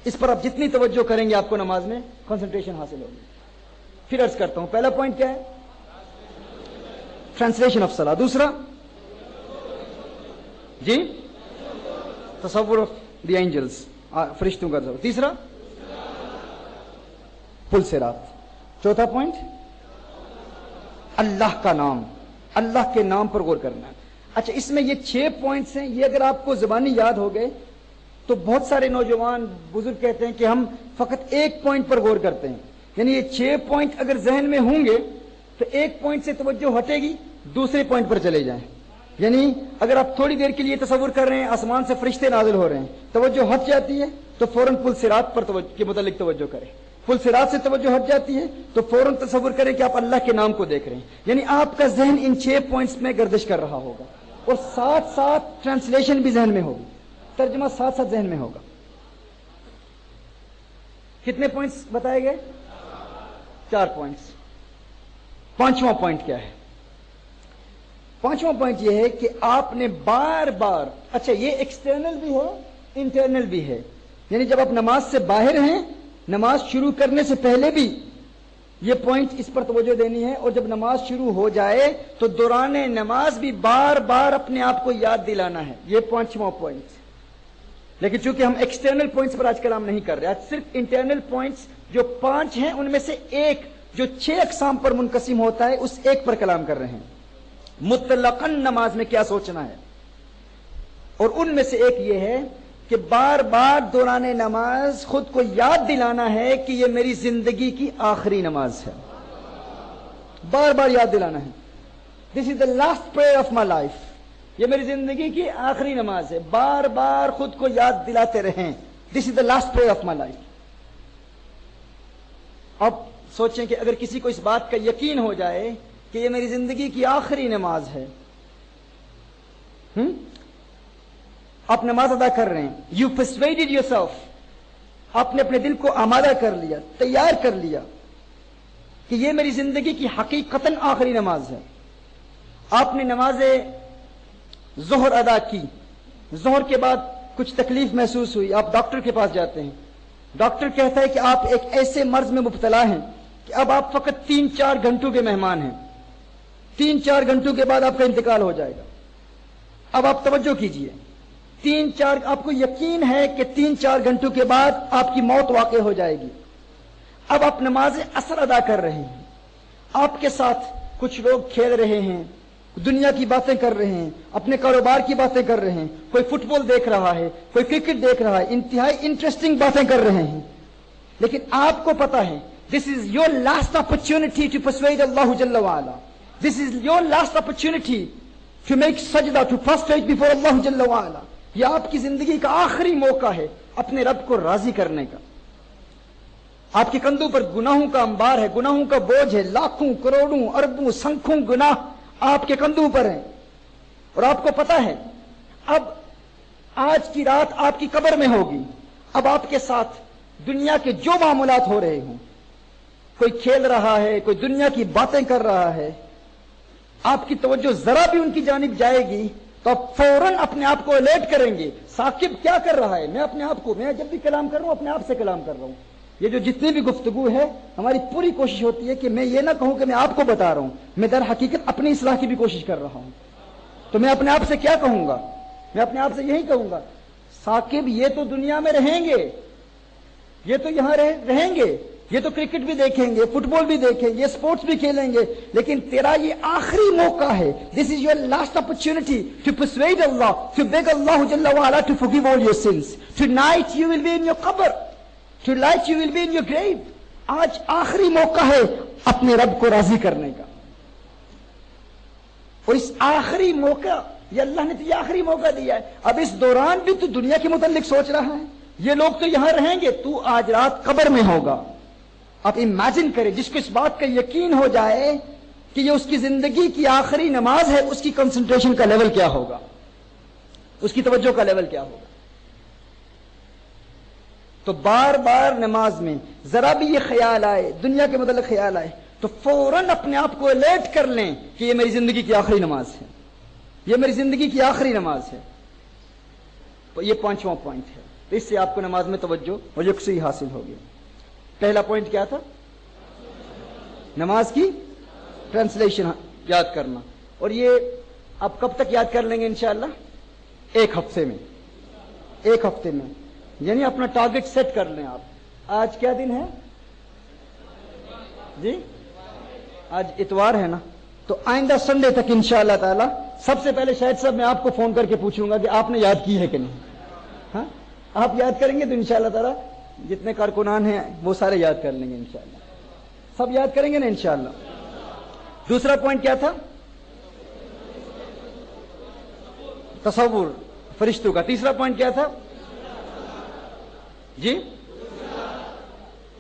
اس پر آپ جتنی توجہ کریں گے آپ کو نماز میں کنسنٹریشن حاصل ہوگی. پھر عرض کرتا ہوں, پہلا پوائنٹ کیا ہے؟ ٹرانسلیشن آف صلاح. دوسرا جی تصور آف دی اینجلز, فرشتوں کا تصور. تیسرا پل صراط. چوتھا پوائنٹ اللہ کا نام, اللہ کے نام پر غور کرنا. اچھا اس میں یہ 6 پوائنٹس ہیں, یہ اگر آپ کو زبانی یاد ہو گئے تو بہت سارے نوجوان بزرگ کہتے ہیں کہ ہم فقط ایک پوائنٹ پر غور کرتے ہیں. یعنی یہ 6 پوائنٹ اگر ذہن میں ہوں گے تو ایک پوائنٹ سے توجہ ہٹے گی, دوسرے پوائنٹ پر چلے جائیں. یعنی اگر آپ تھوڑی دیر کے لیے تصور کر رہے ہیں آسمان سے فرشتے نازل ہو رہے ہیں, توجہ ہٹ جاتی ہے تو فوراً پل صراط پر کے متعلق توجہ کریں. پل صراط سے توجہ ہٹ جاتی ہے تو فوراً تصور کریں کہ آپ اللہ کے نام کو دیکھ رہے ہیں، یعنی آپ کا ذہن ان 6 پوائنٹس میں گردش کر رہا ہوگا، اور ساتھ ساتھ ٹرانسلیشن بھی ذہن میں ہوگی، ترجمہ ساتھ ساتھ ذہن میں ہوگا۔ کتنے پوائنٹس بتائے گئے؟ 4 پوائنٹس۔ 5واں پوائنٹ کیا ہے؟ 5واں پوائنٹ یہ ہے کہ آپ نے بار بار، اچھا یہ ایکسٹرنل بھی ہے انٹرنل بھی ہے، یعنی جب آپ نماز سے باہر ہیں، نماز شروع کرنے سے پہلے بھی یہ پوائنٹ اس پر توجہ دینی ہے، اور جب نماز شروع ہو جائے تو دوران نماز بھی بار بار اپنے آپ کو یاد دلانا ہے۔ یہ 5واں پوائنٹ۔ لیکن چونکہ ہم ایکسٹرنل پوائنٹس پر آج کلام نہیں کر رہے، آج صرف انٹرنل پوائنٹس جو 5 ہیں ان میں سے ایک جو 6 اقسام پر منقسم ہوتا ہے اس ایک پر کلام کر رہے ہیں، مطلقاً نماز میں کیا سوچنا ہے۔ اور ان میں سے ایک یہ ہے کہ بار بار دوران نماز خود کو یاد دلانا ہے کہ یہ میری زندگی کی آخری نماز ہے، بار بار یاد دلانا ہے، this is the last prayer of my life, یہ میری زندگی کی آخری نماز ہے، بار بار خود کو یاد دلاتے رہیں، this is the last prayer of my life. اب سوچیں کہ اگر کسی کو اس بات کا یقین ہو جائے کہ یہ میری زندگی کی آخری نماز ہے، آپ نماز ادا کر رہے ہیں، یو پرسویڈڈ یور سیلف، آپ نے اپنے دل کو آمادہ کر لیا، تیار کر لیا کہ یہ میری زندگی کی حقیقتاً آخری نماز ہے۔ آپ نے نماز ظہر ادا کی، ظہر کے بعد کچھ تکلیف محسوس ہوئی، آپ ڈاکٹر کے پاس جاتے ہیں، ڈاکٹر کہتا ہے کہ آپ ایک ایسے مرض میں مبتلا ہیں کہ اب آپ فقط 3-4 گھنٹوں کے مہمان ہیں، 3-4 گھنٹوں کے بعد آپ کا انتقال ہو جائے گا۔ اب آپ توجہ کیجئے، 3-4 آپ کو یقین ہے کہ 3-4 گھنٹوں کے بعد آپ کی موت واقع ہو جائے گی۔ اب آپ نماز عصر ادا کر رہے ہیں، آپ کے ساتھ کچھ لوگ کھیل رہے ہیں، دنیا کی باتیں کر رہے ہیں، اپنے کاروبار کی باتیں کر رہے ہیں، کوئی فٹ بال دیکھ رہا ہے، کوئی کرکٹ دیکھ رہا ہے، انتہائی انٹرسٹنگ باتیں کر رہے ہیں، لیکن آپ کو پتا ہے this is your last opportunity to persuade Allah Jalla wa Ala, this is your last opportunity to make sajda, to prostrate before Allah Jalla wa Ala، یہ آپ کی زندگی کا آخری موقع ہے اپنے رب کو راضی کرنے کا۔ آپ کے کندھوں پر گناہوں کا انبار ہے، گناہوں کا بوجھ ہے، لاکھوں کروڑوں اربوں سنکھوں گناہ آپ کے کندھوں پر ہیں، اور آپ کو پتا ہے اب آج کی رات آپ کی قبر میں ہوگی۔ اب آپ کے ساتھ دنیا کے جو معاملات ہو رہے ہوں، کوئی کھیل رہا ہے، کوئی دنیا کی باتیں کر رہا ہے، آپ کی توجہ ذرا بھی ان کی جانب جائے گی تو آپ فوراً اپنے آپ کو الرٹ کریں گے، ثاقب کیا کر رہا ہے؟ میں اپنے آپ کو، میں جب بھی کلام کر رہا ہوں اپنے آپ سے کلام کر رہا ہوں۔ یہ جو جتنی بھی گفتگو ہے ہماری پوری کوشش ہوتی ہے کہ میں یہ نہ کہوں کہ میں آپ کو بتا رہا ہوں، میں در حقیقت اپنی اصلاح کی بھی کوشش کر رہا ہوں۔ تو میں اپنے آپ سے کیا کہوں گا؟ میں اپنے آپ سے یہی کہوں گا، ثاقب یہ تو دنیا میں رہیں گے، یہ تو یہاں رہیں گے، یہ تو کرکٹ بھی دیکھیں گے، فٹ بال بھی دیکھیں گے، اسپورٹس بھی کھیلیں گے، لیکن تیرا یہ آخری موقع ہے، this is your last opportunity to persuade اللہ، ٹو بیگ اللہ جل وعلا to forgive all your sins. Tonight you will be in your قبر، tonight you will be in your grave. آج آخری موقع ہے اپنے رب کو راضی کرنے کا، اور اس آخری موقع یہ اللہ نے تو یہ آخری موقع دیا ہے، اب اس دوران بھی تو دنیا کے متعلق سوچ رہا ہے، یہ لوگ تو یہاں رہیں گے، تو آج رات قبر میں ہوگا۔ آپ امیجن کریں، جس کو اس بات کا یقین ہو جائے کہ یہ اس کی زندگی کی آخری نماز ہے، اس کی کنسنٹریشن کا لیول کیا ہوگا، اس کی توجہ کا لیول کیا ہوگا۔ تو بار بار نماز میں ذرا بھی یہ خیال آئے، دنیا کے متعلق خیال آئے، تو فوراً اپنے آپ کو الرٹ کر لیں کہ یہ میری زندگی کی آخری نماز ہے، یہ میری زندگی کی آخری نماز ہے۔ تو یہ 5واں پوائنٹ ہے، تو اس سے آپ کو نماز میں توجہ اور یکسوئی حاصل ہوگی۔ پہلا پوائنٹ کیا تھا؟ نماز کی ٹرانسلیشن یاد کرنا، اور یہ آپ کب تک یاد کر لیں گے انشاءاللہ؟ 1 ہفتے میں، 1 ہفتے میں، یعنی اپنا ٹارگٹ سیٹ کر لیں آپ۔ آج کیا دن ہے جی؟ آج اتوار ہے نا، تو آئندہ سنڈے تک انشاءاللہ تعالی سب سے پہلے شاید صاحب میں آپ کو فون کر کے پوچھوں گا کہ آپ نے یاد کی ہے کہ نہیں۔ ہاں آپ یاد کریں گے تو انشاءاللہ تعالی جتنے کارکنان ہیں وہ سارے یاد کر لیں گے انشاءاللہ، سب یاد کریں گے نا انشاءاللہ۔ دوسرا پوائنٹ کیا تھا؟ تصور فرشتوں کا۔ تیسرا پوائنٹ کیا تھا جی؟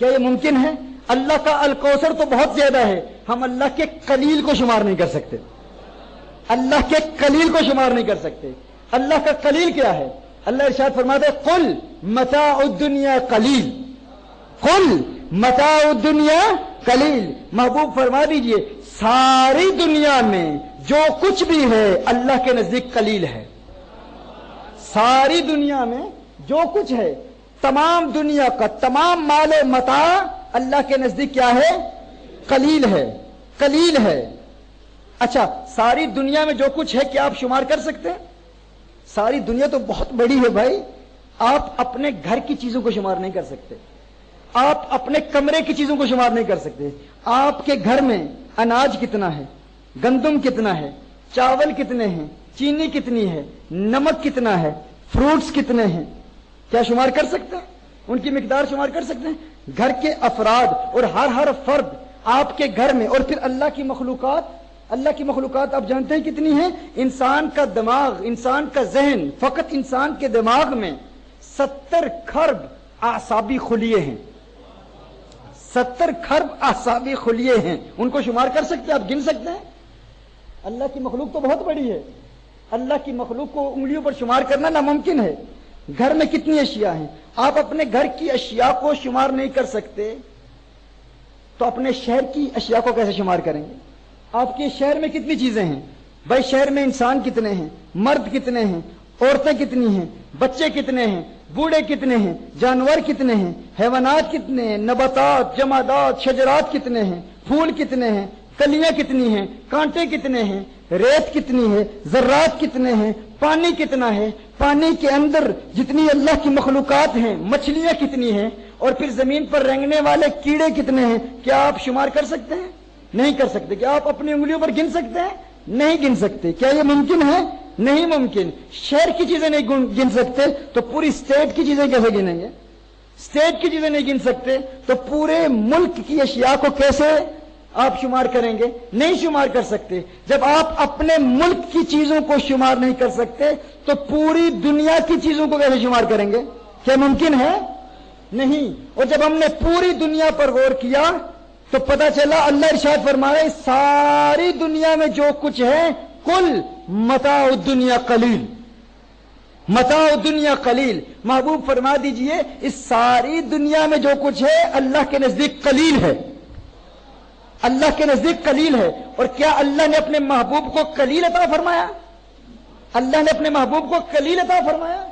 کیا یہ ممکن ہے؟ اللہ کا الکوثر تو بہت زیادہ ہے، ہم اللہ کے قلیل کو شمار نہیں کر سکتے، اللہ کے قلیل کو شمار نہیں کر سکتے۔ اللہ کا قلیل کیا ہے؟ اللہ ارشاد فرماتے ہیں قل متاع الدنیا قلیل، قل متاع الدنیا قلیل، محبوب فرما دیجئے ساری دنیا میں جو کچھ بھی ہے اللہ کے نزدیک قلیل ہے۔ ساری دنیا میں جو کچھ ہے، تمام دنیا کا تمام مال و متاع اللہ کے نزدیک کیا ہے؟ قلیل ہے، قلیل ہے۔ اچھا، ساری دنیا میں جو کچھ ہے کیا آپ شمار کر سکتے ہیں؟ ساری دنیا تو بہت بڑی ہے بھائی، آپ اپنے گھر کی چیزوں کو شمار نہیں کر سکتے، آپ اپنے کمرے کی چیزوں کو شمار نہیں کر سکتے۔ آپ کے گھر میں اناج کتنا ہے، گندم کتنا ہے، چاول کتنے ہیں، چینی کتنی ہے، نمک کتنا ہے، فروٹس کتنے ہیں، کیا شمار کر سکتے ہیں؟ ان کی مقدار شمار کر سکتے ہیں؟ گھر کے افراد اور ہر فرد آپ کے گھر میں، اور پھر اللہ کی مخلوقات آپ جانتے ہیں کتنی ہیں؟ انسان کا دماغ، انسان کا ذہن، فقط انسان کے دماغ میں 70 کھرب اعصابی خلیے ہیں، 70 کھرب اعصابی خلیے ہیں، ان کو شمار کر سکتے ہیں؟ آپ گن سکتے ہیں؟ اللہ کی مخلوق تو بہت بڑی ہے، اللہ کی مخلوق کو انگلیوں پر شمار کرنا ناممکن ہے۔ گھر میں کتنی اشیاء ہیں، آپ اپنے گھر کی اشیاء کو شمار نہیں کر سکتے تو اپنے شہر کی اشیاء کو کیسے شمار کریں گے؟ آپ کے شہر میں کتنی چیزیں ہیں بھائی؟ شہر میں انسان کتنے ہیں، مرد کتنے ہیں، عورتیں کتنی ہیں، بچے کتنے ہیں، بوڑھے کتنے ہیں، جانور کتنے ہیں، حیوانات کتنے ہیں، نباتات، جمادات، شجرات کتنے ہیں، پھول کتنے ہیں، کلیاں کتنی ہیں، کانٹے کتنے ہیں، ریت کتنی ہے، ذرات کتنے ہیں، پانی کتنا ہے، پانی کے اندر جتنی اللہ کی مخلوقات ہیں، مچھلیاں کتنی ہیں، اور پھر زمین پر رینگنے والے کیڑے کتنے ہیں، کیا آپ شمار کر سکتے ہیں؟ نہیں کر سکتے۔ کیا آپ اپنی انگلیوں پر گن سکتے ہیں؟ نہیں گن سکتے۔ کیا یہ ممکن ہے؟ نہیں ممکن۔ شہر کی چیزیں نہیں گن سکتے تو پوری اسٹیٹ کی چیزیں کیسے گنیں گے؟ اسٹیٹ کی چیزیں نہیں گن سکتے تو پورے ملک کی اشیاء کو کیسے آپ شمار کریں گے؟ نہیں شمار کر سکتے۔ جب آپ اپنے ملک کی چیزوں کو شمار نہیں کر سکتے تو پوری دنیا کی چیزوں کو کیسے شمار کریں گے؟ کیا ممکن ہے؟ نہیں۔ اور جب ہم نے پوری دنیا پر غور کیا تو پتہ چلا اللہ ارشاد فرمائے ساری دنیا میں جو کچھ ہے کل متاع الدنیا قلیل، متاع الدنیا قلیل۔ محبوب فرما دیجئے اس ساری دنیا میں جو کچھ ہے اللہ کے نزدیک قلیل ہے، اللہ کے نزدیک قلیل ہے۔ اور کیا اللہ نے اپنے محبوب کو قلیل عطا فرمایا؟ اللہ نے اپنے محبوب کو قلیل عطا فرمایا؟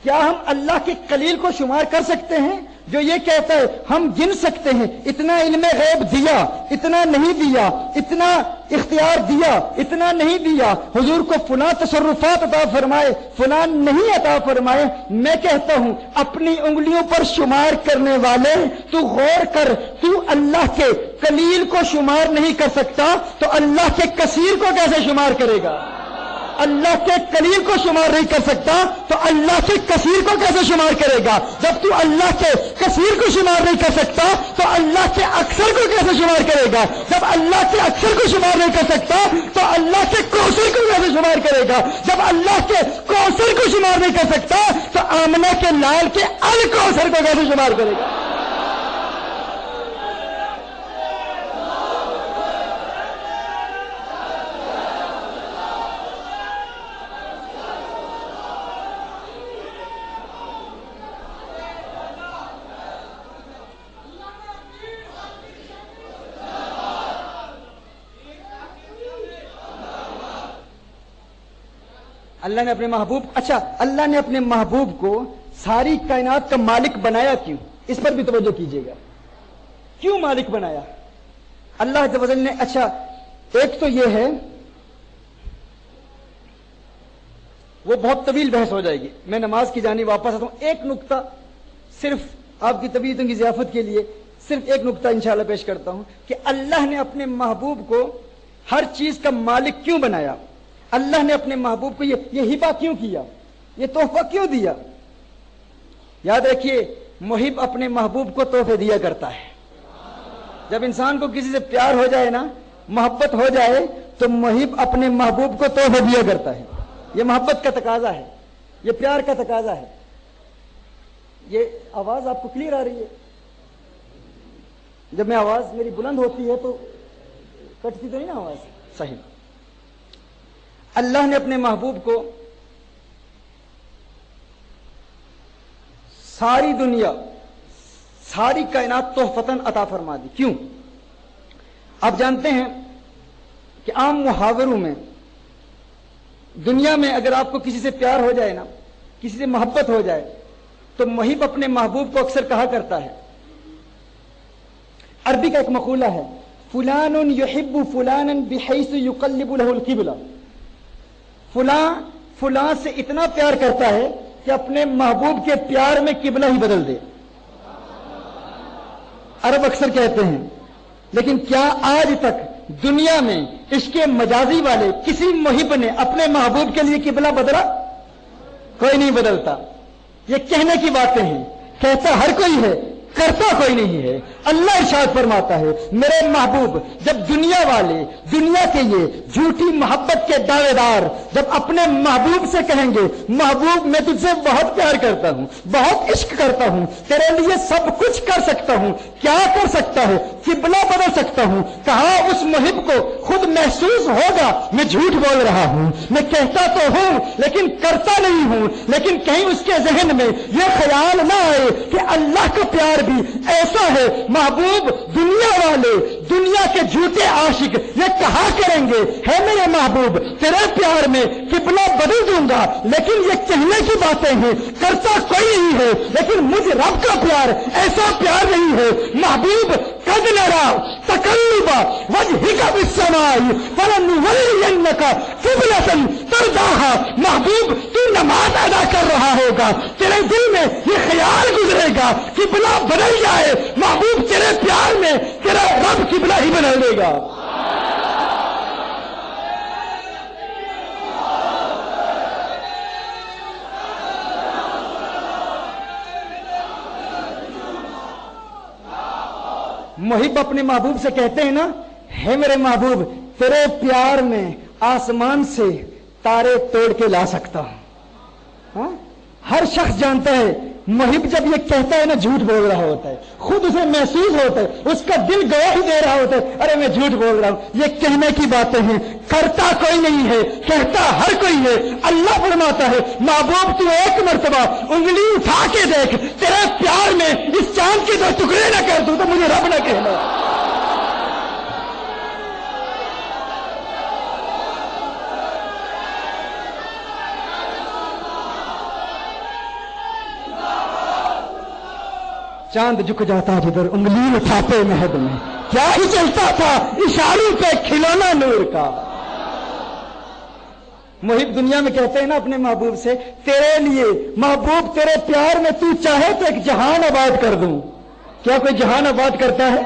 کیا ہم اللہ کے قلیل کو شمار کر سکتے ہیں جو یہ کہتا ہے ہم گن سکتے ہیں اتنا علم غیب دیا، اتنا نہیں دیا، اتنا اختیار دیا، اتنا نہیں دیا، حضور کو فلاں تصرفات عطا فرمائے، فلاں نہیں عطا فرمائے؟ میں کہتا ہوں اپنی انگلیوں پر شمار کرنے والے تو غور کر، تو اللہ کے قلیل کو شمار نہیں کر سکتا تو اللہ کے کثیر کو کیسے شمار کرے گا؟ اللہ کے قلیل کو شمار نہیں کر سکتا تو اللہ کے کثیر کو کیسے شمار کرے گا؟ جب تو اللہ کے کثیر کو شمار نہیں کر سکتا تو اللہ کے اکثر کو کیسے شمار کرے گا؟ جب اللہ کے اکثر کو شمار نہیں کر سکتا تو اللہ کے کوثر کو کیسے شمار کرے گا؟ جب اللہ کے کوثر کو شمار نہیں کر سکتا تو آمنہ کے لال کے الکوثر کو کیسے شمار کرے گا؟ اللہ نے اپنے محبوب، اچھا اللہ نے اپنے محبوب کو ساری کائنات کا مالک بنایا کیوں؟ اس پر بھی توجہ کیجیے گا، کیوں مالک بنایا اللہ عز و جل نے؟ اچھا ایک تو یہ ہے، وہ بہت طویل بحث ہو جائے گی، میں نماز کی جانب واپس آتا ہوں۔ ایک نقطہ صرف آپ کی طبیعتوں کی ضیافت کے لیے صرف ایک نقطہ انشاءاللہ پیش کرتا ہوں کہ اللہ نے اپنے محبوب کو ہر چیز کا مالک کیوں بنایا؟ اللہ نے اپنے محبوب کو یہ ہبہ کیوں کیا؟ یہ تحفہ کیوں دیا؟ یاد رکھیے محب اپنے محبوب کو تحفے دیا کرتا ہے۔ جب انسان کو کسی سے پیار ہو جائے نا، محبت ہو جائے تو محب اپنے محبوب کو تحفے دیا کرتا ہے۔ یہ محبت کا تقاضا ہے، یہ پیار کا تقاضا ہے۔ یہ آواز آپ کو کلیئر آ رہی ہے؟ جب میں آواز میری بلند ہوتی ہے تو کٹتی تو نہیں نا آواز؟ صحیح. اللہ نے اپنے محبوب کو ساری دنیا ساری کائنات تحفتاً عطا فرما دی. کیوں؟ آپ جانتے ہیں کہ عام محاوروں میں دنیا میں اگر آپ کو کسی سے پیار ہو جائے نا، کسی سے محبت ہو جائے، تو محب اپنے محبوب کو اکثر کہا کرتا ہے. عربی کا ایک مقولہ ہے، فلان یحب فلانا بحیث یقلب له القبلہ. فلاں سے اتنا پیار کرتا ہے کہ اپنے محبوب کے پیار میں قبلہ ہی بدل دے. عرب اکثر کہتے ہیں. لیکن کیا آج تک دنیا میں عشق مجازی والے کسی محب نے اپنے محبوب کے لیے قبلہ بدلا؟ کوئی نہیں بدلتا. یہ کہنے کی باتیں ہیں، کہتا ہر کوئی ہے، کرتا کوئی نہیں ہے. اللہ ارشاد فرماتا ہے میرے محبوب جب دنیا والے، دنیا کے یہ جھوٹی محبت کے دعوے دار جب اپنے محبوب سے کہیں گے محبوب میں تجھ سے بہت پیار کرتا ہوں، بہت عشق کرتا ہوں، تیرے لیے سب کچھ کر سکتا ہوں، کیا کر سکتا ہے؟ قبلہ بدل سکتا ہوں. کہاں اس محب کو خود محسوس ہوگا میں جھوٹ بول رہا ہوں، میں کہتا تو ہوں لیکن کرتا نہیں ہوں. لیکن کہیں اس کے ذہن میں یہ خیال نہ آئے کہ اللہ کا پیار بھی ایسا ہے. محبوب دنیا والے، دنیا کے جھوٹے عاشق یہ کہا کریں گے ہے میرے محبوب تیرے پیار میں قبلہ بدل دوں گا، لیکن یہ کہنے کی باتیں ہیں، کرتا کوئی نہیں ہے. لیکن مجھ رب کا پیار ایسا پیار نہیں ہے. محبوب قد نرا تقلب وجهك في السماء فلنولينك قبلة ترضاها. محبوب تو نماز ادا کر رہا ہوگا، تیرے دل میں یہ خیال گزرے گا قبلہ بدل جائے. محبوب تیرے پیار میں تیرا رب قبلہ ہی بدل دے گا. محب اپنے محبوب سے کہتے ہیں نا، ہے میرے محبوب تیرے پیار میں آسمان سے تارے توڑ کے لا سکتا ہوں. ہاں؟ ہر شخص جانتا ہے محب جب یہ کہتا ہے نا جھوٹ بول رہا ہوتا ہے، خود اسے محسوس ہوتا ہے، اس کا دل گواہی دے رہا ہوتا ہے ارے میں جھوٹ بول رہا ہوں. یہ کہنے کی باتیں ہیں، کرتا کوئی نہیں ہے، کہتا ہر کوئی ہے. اللہ فرماتا ہے محبوب تو ایک مرتبہ انگلی اٹھا کے دیکھ، تیرے پیار میں اس چاند کے 2 ٹکڑے نہ کر دوں تو مجھے رب نہ کہنا. چاند جھک جاتا جدھر انگلی اٹھاتے مہد میں، کیا ہی چلتا تھا اشاروں پہ کھلونا نور کا. محب دنیا میں کہتے ہیں نا اپنے محبوب سے تیرے لیے محبوب تیرے پیار میں تو چاہے تو ایک جہان آباد کر دوں. کیا کوئی جہان آباد کرتا ہے؟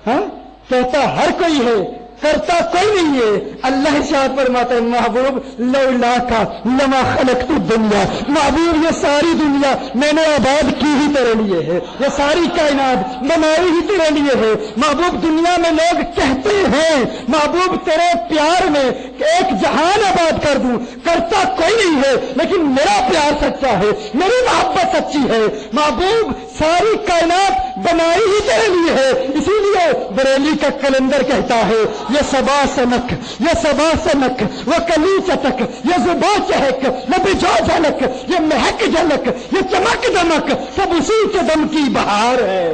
ہاں؟ کہتا ہر کوئی ہے، کرتا کوئی نہیں ہے. اللہ ارشاد فرماتا ہے محبوب لولا کا لما خلقت الدنیا. محبوب یہ ساری دنیا میں نے آباد کی ہی تیرے لیے ہے، یہ ساری کائنات بنائی ہی تیرے لیے ہے. محبوب دنیا میں لوگ کہتے ہیں محبوب تیرے پیار میں ایک جہان آباد کر دوں، کرتا کوئی نہیں ہے لیکن میرا پیار سچا ہے، میری محبت سچی ہے. محبوب ساری کائنات بنائی ہی تیرے لیے ہے. اسی لیے بریلی کا کلندر کہتا ہے یہ صبا سنک، یہ صبا سنک، وہ کلی چٹک، یہ زباں چہک، لب جو جھلک، یہ مہک جھلک، یہ چمک دمک، سب اسی کے دم کی بہار ہے.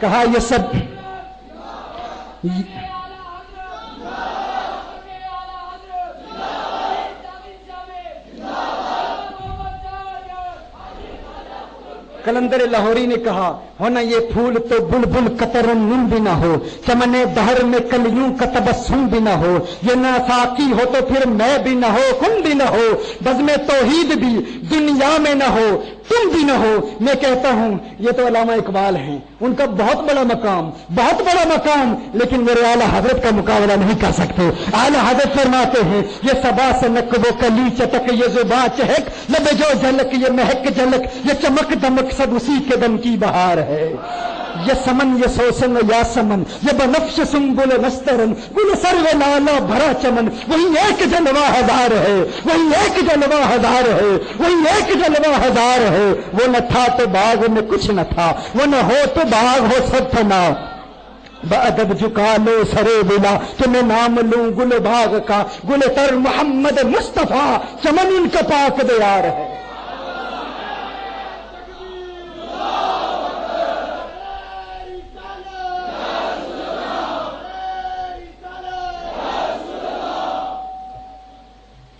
کہا یہ سب کلندر لاہوری نے کہا ہونا یہ پھول تو بلبل قطر نم بھی نہ ہو، چمنے بہر میں کلیوں کا تبسم بھی نہ ہو، یہ نہ ساقی ہو تو پھر میں بھی نہ ہو، کن بھی نہ ہو، بزم توحید بھی دنیا میں نہ ہو، تم بھی نہ ہو. میں کہتا ہوں یہ تو علامہ اقبال ہیں، ان کا بہت بڑا مقام، بہت بڑا مقام، لیکن میرے اعلیٰ حضرت کا مقابلہ نہیں کر سکتے. اعلیٰ حضرت فرماتے ہیں یہ صبا سنک، وہ کلی چٹک، یہ زباں چہک، لب جو جھلک، یہ مہک جھلک، یہ چمک دمک، سب اسی کے دم کی بہار ہے. یہ سمن یہ سوسن یا سمن یہ بنفش سنبل نسترن گل سرو لالا بھرا چمن وہی ایک جلوہ ہزار ہے وہی ایک جلوہ ہزار ہے وہی ایک جلوہ ہزار ہے وہ نہ تھا تو باغ میں کچھ نہ تھا وہ نہ ہو تو باغ ہو سب تھا بادب جھکا لو سرے بلا کہ میں نام لوں گل باغ کا گل تر محمد مصطفیٰ چمن ان کا پاک دیار ہے.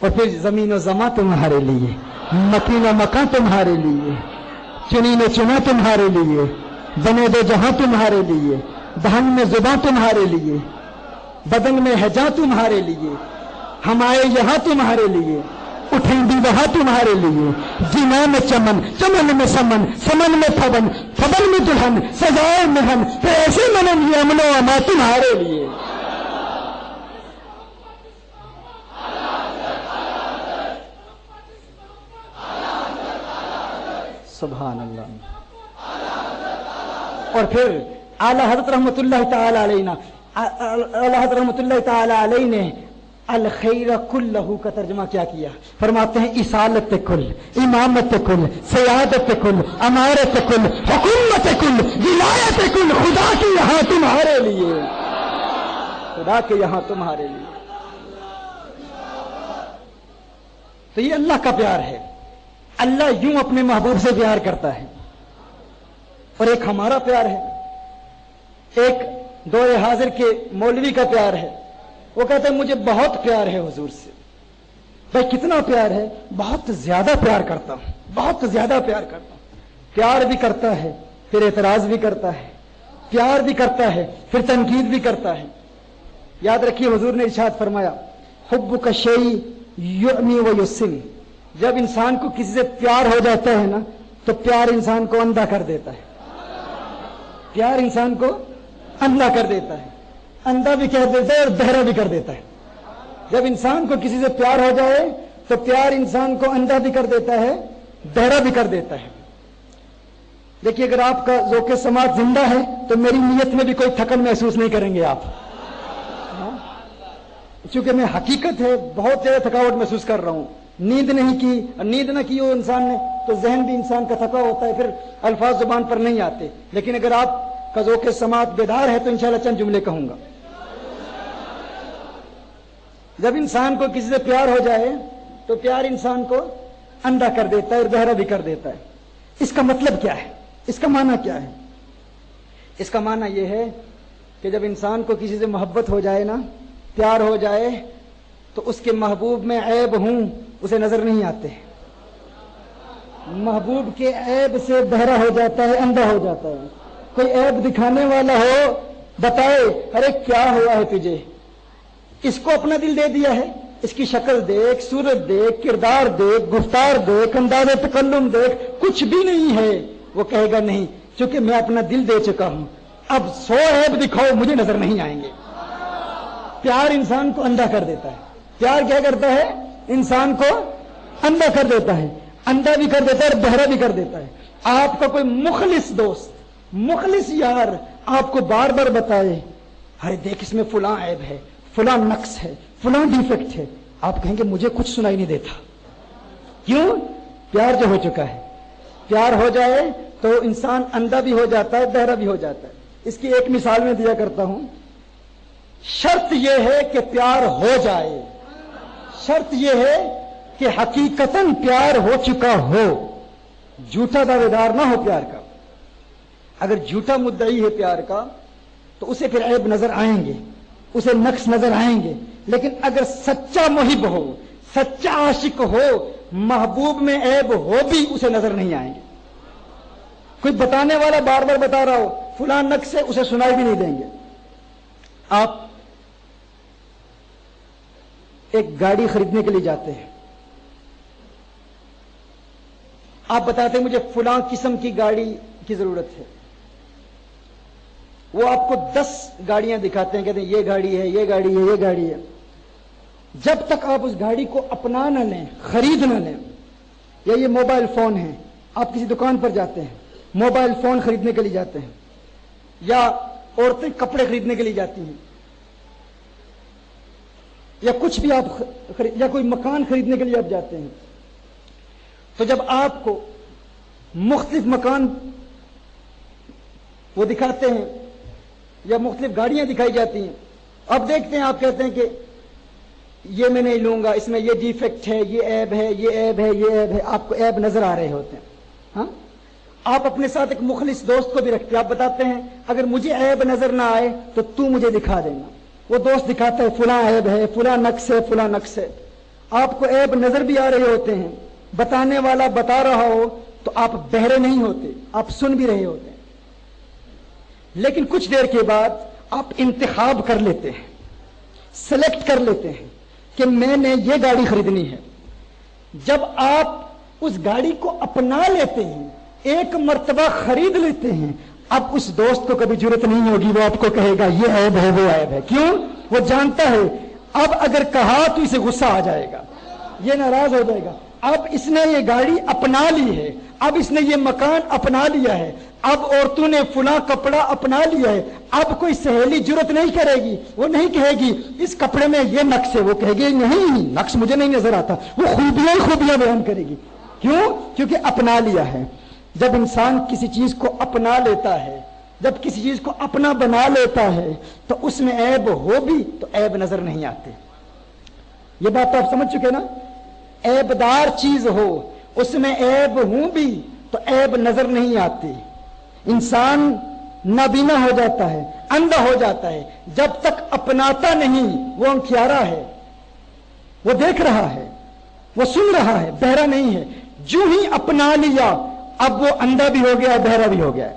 اور پھر زمین و زماں تمہارے لیے مکین و مکان تمہارے لیے چنین و چنا تمہارے لیے بنے دو جہاں تمہارے لیے دہن میں زباں تمہارے لیے بدن میں ہجاں تمہارے لیے ہم آئے یہاں تمہارے لیے اٹھیں بھی وہاں تمہارے لیے جنا میں چمن چمن میں سمن سمن میں پھبن پھبن میں دلہن سجائے مہن پھر ایسے منن یہ امن و اما تمہارے لیے. سبحان اللہ. اور پھر اعلی حضرت رحمۃ اللہ تعالی علیہ اعلی حضرت رحمۃ اللہ تعالی علیہ نے الخیر کلہ کا ترجمہ کیا کیا؟ فرماتے ہیں اصالت کل، امامت کل، سیادت کل، امارت کل، حکومت کل، ولایت کل خدا کے یہاں تمہارے لیے، خدا کے یہاں تمہارے لیے. تو یہ اللہ کا پیار ہے. اللہ یوں اپنے محبوب سے پیار کرتا ہے. اور ایک ہمارا پیار ہے، ایک دور حاضر کے مولوی کا پیار ہے. وہ کہتے ہیں مجھے بہت پیار ہے حضور سے. بھائی کتنا پیار ہے؟ بہت زیادہ پیار کرتا ہوں، بہت زیادہ پیار کرتا ہوں. پیار بھی کرتا ہے پھر اعتراض بھی کرتا ہے، پیار بھی کرتا ہے پھر تنقید بھی کرتا ہے. یاد رکھیے حضور نے ارشاد فرمایا حب کا شیء یعمی و یسم. جب انسان کو کسی سے پیار ہو جاتا ہے نا تو پیار انسان کو اندھا کر دیتا ہے. پیار انسان کو اندھا کر دیتا ہے، اندھا بھی کر دیتا ہے اور بہرا بھی کر دیتا ہے. جب انسان کو کسی سے پیار ہو جائے تو پیار انسان کو اندھا بھی کر دیتا ہے، بہرا بھی کر دیتا ہے. دیکھیے اگر آپ کا ذوق سماعت زندہ ہے تو میری نیت میں بھی کوئی تھکن محسوس نہیں کریں گے آپ. چونکہ میں حقیقت ہے بہت زیادہ تھکاوٹ محسوس کر رہا ہوں. نیند نہیں کی، نیند نہ کی ہو انسان نے تو ذہن بھی انسان کا تھکا ہوتا ہے، پھر الفاظ زبان پر نہیں آتے. لیکن اگر آپ کا ذوق سماعت بیدار ہے تو انشاءاللہ چند جملے کہوں گا. جب انسان کو کسی سے پیار ہو جائے تو پیار انسان کو اندھا کر دیتا ہے اور بہرا بھی کر دیتا ہے. اس کا مطلب کیا ہے؟ اس کا معنی کیا ہے؟ اس کا معنی یہ ہے کہ جب انسان کو کسی سے محبت ہو جائے نا، پیار ہو جائے تو اس کے محبوب میں عیب ہوں اسے نظر نہیں آتے. محبوب کے عیب سے بہرا ہو جاتا ہے، اندھا ہو جاتا ہے. کوئی عیب دکھانے والا ہو بتائے ارے کیا ہوا ہے تجھے، اس کو اپنا دل دے دیا ہے، اس کی شکل دیکھ، صورت دیکھ، کردار دیکھ، گفتار دیکھ، انداز تکلم دیکھ، کچھ بھی نہیں ہے. وہ کہے گا نہیں چونکہ میں اپنا دل دے چکا ہوں، اب 100 عیب دکھاؤ مجھے نظر نہیں آئیں گے. پیار انسان کو اندھا کر دیتا ہے. پیار کیا کرتا ہے؟ انسان کو اندھا کر دیتا ہے، اندھا بھی کر دیتا ہے اور بہرا بھی کر دیتا ہے. آپ کا کوئی مخلص دوست، مخلص یار آپ کو بار بار بتائے ارے دیکھ اس میں فلاں عیب ہے، فلاں نقص ہے، فلاں ڈیفیکٹ ہے، آپ کہیں گے مجھے کچھ سنائی نہیں دیتا. کیوں؟ پیار جو ہو چکا ہے. پیار ہو جائے تو انسان اندھا بھی ہو جاتا ہے، بہرا بھی ہو جاتا ہے. اس کی ایک مثال میں دیا کرتا ہوں. شرط یہ ہے کہ پیار ہو جائے، شرط یہ ہے کہ حقیقتاً پیار ہو چکا ہو، جھوٹا دعوے دار نہ ہو پیار کا. اگر جھوٹا مدعی ہے پیار کا تو اسے پھر عیب نظر آئیں گے، اسے نقص نظر آئیں گے. لیکن اگر سچا محب ہو، سچا عاشق ہو، محبوب میں عیب ہو بھی اسے نظر نہیں آئیں گے. کوئی بتانے والا بار بار بتا رہا ہو فلاں نقص ہے، اسے سنائی بھی نہیں دیں گے. آپ ایک گاڑی خریدنے کے لیے جاتے ہیں، آپ بتاتے ہیں مجھے فلاں قسم کی گاڑی کی ضرورت ہے. وہ آپ کو 10 گاڑیاں دکھاتے ہیں، کہتے ہیں یہ گاڑی ہے، یہ گاڑی ہے، یہ گاڑی ہے. جب تک آپ اس گاڑی کو اپنا نہ لیں، خرید نہ لیں. یا یہ موبائل فون ہے، آپ کسی دکان پر جاتے ہیں، موبائل فون خریدنے کے لیے جاتے ہیں. یا عورتیں کپڑے خریدنے کے لیے جاتی ہیں یا کچھ بھی آپ یا کوئی مکان خریدنے کے لیے آپ جاتے ہیں، تو جب آپ کو مختلف مکان وہ دکھاتے ہیں یا مختلف گاڑیاں دکھائی جاتی ہیں، آپ دیکھتے ہیں، آپ کہتے ہیں کہ یہ میں نہیں لوں گا، اس میں یہ ڈیفیکٹ ہے، یہ عیب ہے، یہ عیب ہے، یہ عیب ہے، آپ کو عیب نظر آ رہے ہوتے ہیں. ہاں، آپ اپنے ساتھ ایک مخلص دوست کو بھی رکھتے ہیں، آپ بتاتے ہیں اگر مجھے عیب نظر نہ آئے تو مجھے دکھا دینا. وہ دوست دکھاتا ہے فلاں عیب ہے، فلاں نقص ہے، فلاں نقص ہے. آپ کو عیب نظر بھی آ رہے ہوتے ہیں، بتانے والا بتا رہا ہو تو آپ بہرے نہیں ہوتے، آپ سن بھی رہے ہوتے ہیں. لیکن کچھ دیر کے بعد آپ انتخاب کر لیتے ہیں، سلیکٹ کر لیتے ہیں کہ میں نے یہ گاڑی خریدنی ہے. جب آپ اس گاڑی کو اپنا لیتے ہیں، ایک مرتبہ خرید لیتے ہیں، اب اس دوست کو کبھی ضرورت نہیں ہوگی وہ آپ کو کہے گا یہ عیب ہے، وہ عیب ہے. کیوں؟ وہ جانتا ہے اب اگر کہا تو اسے غصہ آ جائے گا، یہ ناراض ہو جائے گا. اب اس نے یہ گاڑی اپنا لی ہے، اب اس نے یہ مکان اپنا لیا ہے، اب عورتوں نے فلاں کپڑا اپنا لیا ہے. اب کوئی سہیلی جرت نہیں کرے گی، وہ نہیں کہے گی اس کپڑے میں یہ نقص ہے، وہ کہے گی نہیں نقص مجھے نہیں نظر آتا، وہ خوبیاں ہی خوبیاں بیان کرے گی. کیوں؟ کیونکہ اپنا لیا ہے. جب انسان کسی چیز کو اپنا لیتا ہے، جب کسی چیز کو اپنا بنا لیتا ہے تو اس میں عیب ہو بھی تو عیب نظر نہیں آتے. یہ بات تو آپ سمجھ چکے نا؟ عیب دار چیز ہو اس میں عیب ہوں بھی تو عیب نظر نہیں آتی. انسان نابینا ہو جاتا ہے، اندھا ہو جاتا ہے، جب تک اپناتا نہیں وہ انکھیارا ہے، وہ دیکھ رہا ہے، وہ سن رہا ہے، بہرا نہیں ہے. جو ہی اپنا لیا اب وہ اندھا بھی ہو گیا، بہرا بھی ہو گیا.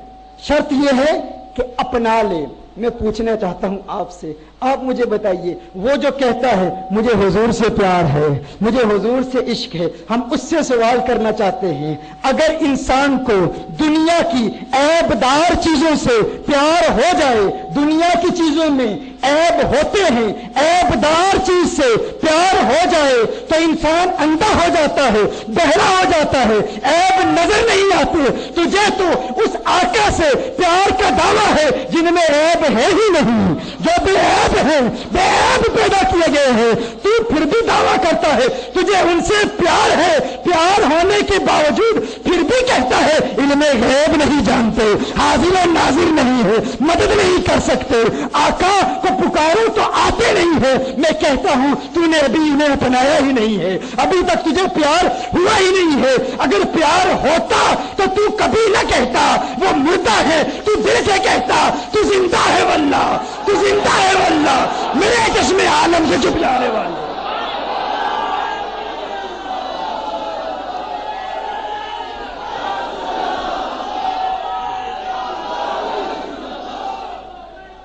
شرط یہ ہے کہ اپنا لے. میں پوچھنا چاہتا ہوں آپ سے، آپ مجھے بتائیے وہ جو کہتا ہے مجھے حضور سے پیار ہے، مجھے حضور سے عشق ہے، ہم اس سے سوال کرنا چاہتے ہیں اگر انسان کو دنیا کی عیب دار چیزوں سے پیار ہو جائے، دنیا کی چیزوں میں عیب ہوتے ہیں، عیب دار چیز سے پیار ہو جائے تو انسان اندھا ہو جاتا ہے، بہرا ہو جاتا ہے، عیب نظر نہیں آتے. تجھے تو اس آقا سے پیار کا دعویٰ ہے جن میں عیب ہے ہی نہیں، جو بے عیب ہیں، بے عیب پیدا کیے گئے ہیں، تو پھر بھی دعویٰ کرتا ہے تجھے ان سے پیار ہے. پیار ہونے کے باوجود پھر بھی کہتا ہے علم غیب نہیں جانتے، حاضر و ناظر نہیں ہے، مدد نہیں کر سکتے. آقا کو پکارو تو آتے نہیں ہے. میں کہتا ہوں تو نے ابھی انہیں اپنایا ہی نہیں ہے، ابھی تک تجھے پیار ہوا ہی نہیں ہے. اگر پیار ہوتا تو کبھی نہ کہتا وہ مردہ ہے، تو دل سے کہتا تو زندہ ہے واللہ، تو زندہ ہے واللہ، میرے چشم عالم سے چھپ جانے والے.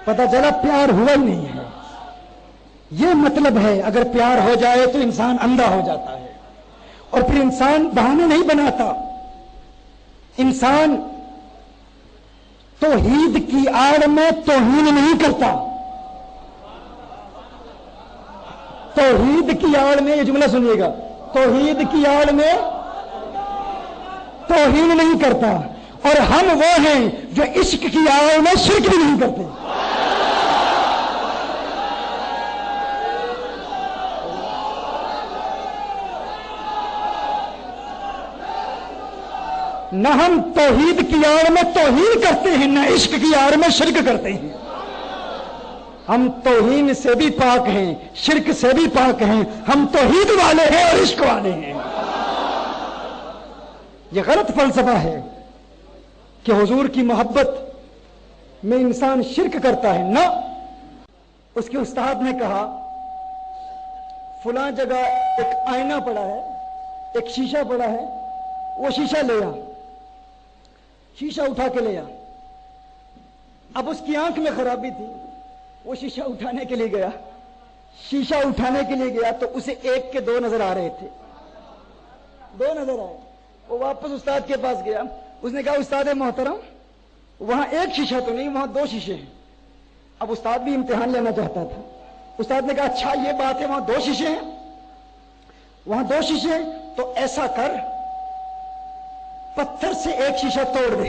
پتہ چلا پیار ہوا ہی نہیں ہے. یہ مطلب ہے اگر پیار ہو جائے تو انسان اندھا ہو جاتا ہے. اور پھر انسان بہانے نہیں بناتا، انسان توحید کی آڑ میں توہین نہیں کرتا. توحید کی آڑ میں، یہ جملہ سنیے گا، توحید کی آڑ میں توہین نہیں کرتا. اور ہم وہ ہیں جو عشق کی آڑ میں شرک بھی نہیں کرتے. نہ ہم توحید کی آڑ میں توہین کرتے ہیں، نہ عشق کی آڑ میں شرک کرتے ہیں. ہم توہین سے بھی پاک ہیں، شرک سے بھی پاک ہیں. ہم توحید والے ہیں اور عشق والے ہیں. یہ غلط فلسفہ ہے کہ حضور کی محبت میں انسان شرک کرتا ہے. نہ، اس کے استاد نے کہا فلاں جگہ ایک آئینہ پڑا ہے، ایک شیشہ پڑا ہے، وہ شیشہ لے آ. شیشہ اٹھا کے لے آ. اب اس کی آنکھ میں خرابی تھی، وہ شیشہ اٹھانے کے لیے گیا. شیشہ اٹھانے کے لیے گیا تو اسے ایک کے دو نظر آ رہے تھے، دو نظر آئے. وہ واپس استاد کے پاس گیا. اس نے کہا استاد محترم وہاں ایک شیشہ تو نہیں، وہاں دو شیشے ہیں. اب استاد بھی امتحان لینا چاہتا تھا. استاد نے کہا اچھا یہ بات ہے وہاں دو شیشے ہیں، وہاں دو شیشے ہیں تو ایسا کر پتھر سے ایک شیشہ توڑ دے.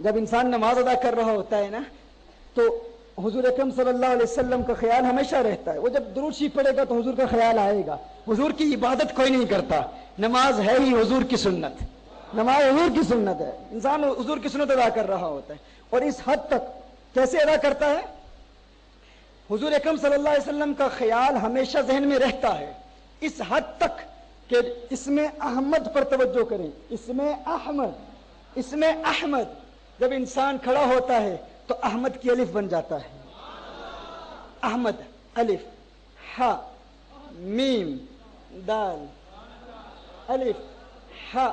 جب انسان نماز ادا کر رہا ہوتا ہے نا تو حضور اکرم صلی اللہ علیہ وسلم کا خیال ہمیشہ رہتا ہے. وہ جب درود شریف پڑھے گا تو حضور کا خیال آئے گا. حضور کی عبادت کوئی نہیں کرتا, نماز ہے ہی حضور کی سنت, نماز حضور کی سنت ہے. انسان حضور کی سنت ادا کر رہا ہوتا ہے. اور اس حد تک کیسے ادا کرتا ہے؟ حضور اکرم صلی اللہ علیہ وسلم کا خیال ہمیشہ ذہن میں رہتا ہے, اس حد تک کہ اس میں احمد پر توجہ کریں. اس میں احمد جب انسان کھڑا ہوتا ہے تو احمد کی الف بن جاتا ہے. احمد الف ہا میم دال, الف ہا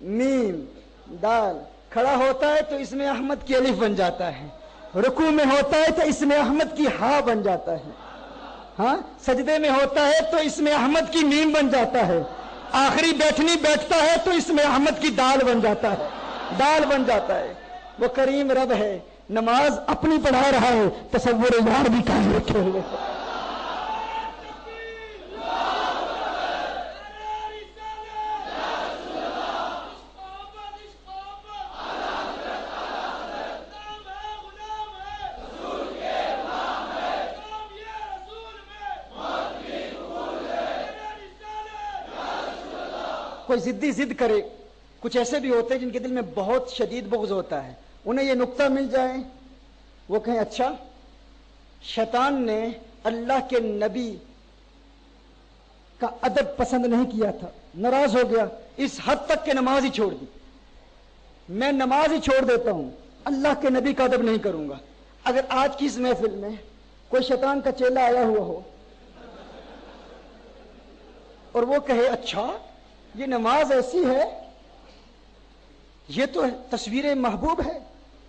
میم دال. کھڑا ہوتا ہے تو اس میں احمد کی الف بن جاتا ہے. رکوع میں ہوتا ہے تو اس میں احمد کی ہا بن جاتا ہے. ہاں, سجدے میں ہوتا ہے تو اس میں احمد کی میم بن جاتا ہے. آخری بیٹھنی بیٹھتا ہے تو اس میں احمد کی دال بن جاتا ہے, دال بن جاتا ہے. وہ کریم رب ہے, نماز اپنی پڑھا رہا ہے, تصور یار بھی کہیں رکھے ہوئے. کوئی ضدی ضد کرے, کچھ ایسے بھی ہوتے ہیں جن کے دل میں بہت شدید بغض ہوتا ہے, انہیں یہ نقطہ مل جائے, وہ کہیں اچھا شیطان نے اللہ کے نبی کا ادب پسند نہیں کیا تھا, ناراض ہو گیا, اس حد تک کہ نماز ہی چھوڑ دی. میں نماز ہی چھوڑ دیتا ہوں, اللہ کے نبی کا ادب نہیں کروں گا. اگر آج کی اس محفل میں کوئی شیطان کا چیلا آیا ہوا ہو اور وہ کہے اچھا یہ نماز ایسی ہے, یہ تو تصویر محبوب ہے,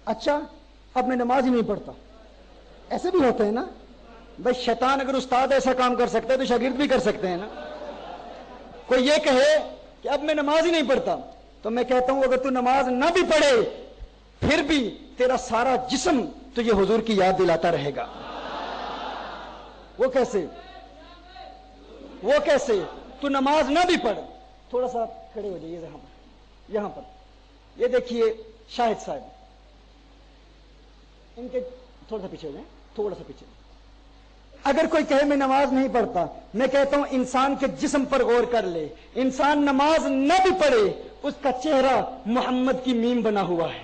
اچھا اب میں نماز ہی نہیں پڑھتا. ایسے بھی ہوتے ہیں نا بھائی, شیطان اگر استاد ایسا کام کر سکتا ہے تو شاگرد بھی کر سکتے ہیں نا. کوئی یہ کہے کہ اب میں نماز ہی نہیں پڑھتا, تو میں کہتا ہوں اگر تو نماز نہ بھی پڑھے پھر بھی تیرا سارا جسم تو یہ حضور کی یاد دلاتا رہے گا. وہ کیسے تو نماز نہ بھی پڑھ. تھوڑا سا کھڑے ہو جائیے یہاں پر. یہ دیکھیے شاہد صاحب, ان کے تھوڑا سا پیچھے ہو جائیں, تھوڑا سا پیچھے. اگر کوئی کہے میں نماز نہیں پڑھتا, میں کہتا ہوں انسان کے جسم پر غور کر لے. انسان نماز نہ بھی پڑھے, اس کا چہرہ محمد کی میم بنا ہوا ہے.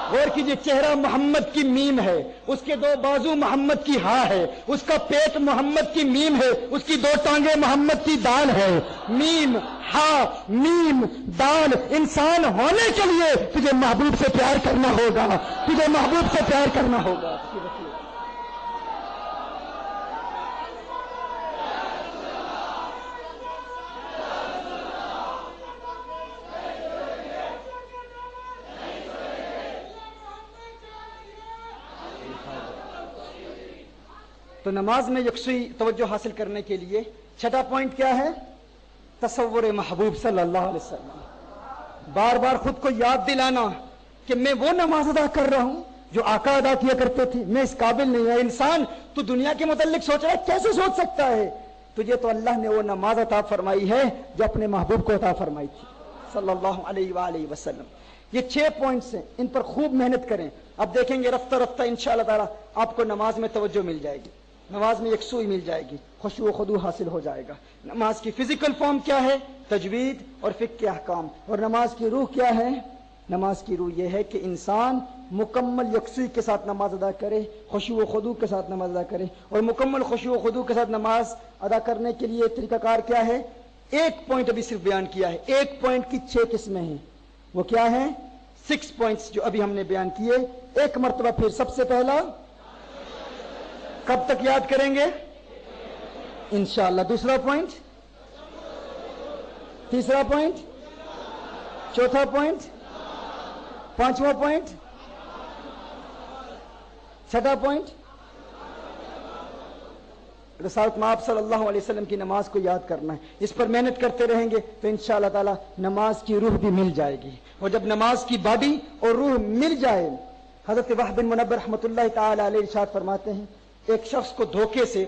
غور کیجئے, چہرہ محمد کی میم ہے, اس کے دو بازو محمد کی ہاں ہے, اس کا پیٹ محمد کی میم ہے, اس کی دو ٹانگیں محمد کی دال ہے. میم ہا میم دال. انسان ہونے کے لیے تجھے محبوب سے پیار کرنا ہوگا, تجھے محبوب سے پیار کرنا ہوگا. تو نماز میں یکسوئی توجہ حاصل کرنے کے لیے چھٹا پوائنٹ کیا ہے؟ تصور محبوب صلی اللہ علیہ وسلم. بار بار خود کو یاد دلانا کہ میں وہ نماز ادا کر رہا ہوں جو آقا ادا کیا کرتے تھے. میں اس قابل نہیں ہے. انسان تو دنیا کے متعلق سوچ رہا ہے, کیسے سوچ سکتا ہے؟ تجھے تو اللہ نے وہ نماز عطا فرمائی ہے جو اپنے محبوب کو عطا فرمائی تھی صلی اللہ علیہ وآلہ وسلم. یہ 6 پوائنٹس ہیں, ان پر خوب محنت کریں. اب دیکھیں گے رفتہ رفتہ انشاءاللہ تعالی آپ کو نماز میں توجہ مل جائے گی, نماز میں یکسوئی مل جائے گی, خشوع و خضوع حاصل ہو جائے گا. نماز کی فزیکل فارم کیا ہے؟ تجوید اور فقہ کے احکام. اور نماز کی روح کیا ہے؟ نماز کی روح یہ ہے کہ انسان مکمل یکسوئی کے ساتھ نماز ادا کرے, خشوع و خضوع کے ساتھ نماز ادا کرے. اور مکمل خشوع و خضوع کے ساتھ نماز ادا کرنے کے لیے طریقہ کار کیا ہے؟ ایک پوائنٹ ابھی صرف بیان کیا ہے. ایک پوائنٹ کی 6 قسمیں ہیں. وہ کیا ہیں؟ 6 پوائنٹس جو ابھی ہم نے بیان کیے. ایک مرتبہ پھر, سب سے پہلا کب تک یاد کریں گے؟ انشاءاللہ. دوسرا پوائنٹ, تیسرا پوائنٹ, چوتھا پوائنٹ, پانچواں پوائنٹ, چھٹا پوائنٹ. رسالت مآب صلی اللہ علیہ وسلم کی نماز کو یاد کرنا ہے. اس پر محنت کرتے رہیں گے تو انشاءاللہ تعالی نماز کی روح بھی مل جائے گی. اور جب نماز کی باڈی اور روح مل جائے, حضرت وہب بن منبہ رحمۃ اللہ تعالی علیہ ارشاد فرماتے ہیں, ایک شخص کو دھوکے سے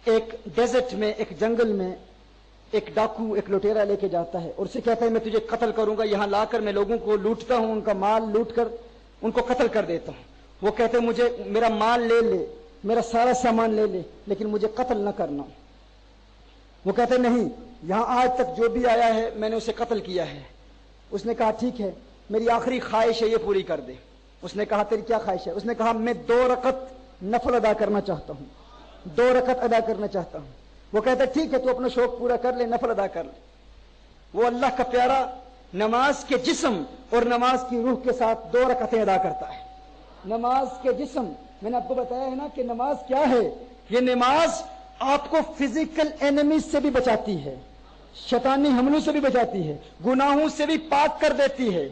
ایک ڈیزرٹ میں, ایک جنگل میں ایک ڈاکو ایک لٹیرا لے کے جاتا ہے اور اسے کہتا ہے میں تجھے قتل کروں گا، یہاں لا کر میں لوگوں کو لوٹتا ہوں، ان کا مال لوٹ کر ان کو قتل کر دیتا ہوں۔ وہ کہتے ہیں مجھے میرا مال لے لے، میرا سارا سامان لے لے، لیکن مجھے قتل نہ کرنا۔ وہ کہتے ہیں نہیں، یہاں آج تک جو بھی آیا ہے میں نے اسے قتل کیا ہے۔ اس نے کہا ٹھیک ہے، میری آخری خواہش ہے یہ پوری کر دے۔ اس نے کہا تیری کیا خواہش ہے؟ اس نے کہا میں 2 رکعت نفل ادا کرنا چاہتا ہوں، 2 رکعت ادا کرنا چاہتا ہوں۔ وہ کہتا ہے ٹھیک ہے، تو اپنا شوق پورا کر لے، نفل ادا کر لے۔ وہ اللہ کا پیارا نماز کے جسم اور نماز کی روح کے ساتھ 2 رکعتیں ادا کرتا ہے۔ نماز کے جسم، میں نے آپ کو بتایا ہے نا کہ نماز کیا ہے؟ یہ نماز آپ کو فزیکل اینیمیز سے بھی بچاتی ہے، شیطانی حملوں سے بھی بچاتی ہے، گناہوں سے بھی پاک کر دیتی ہے،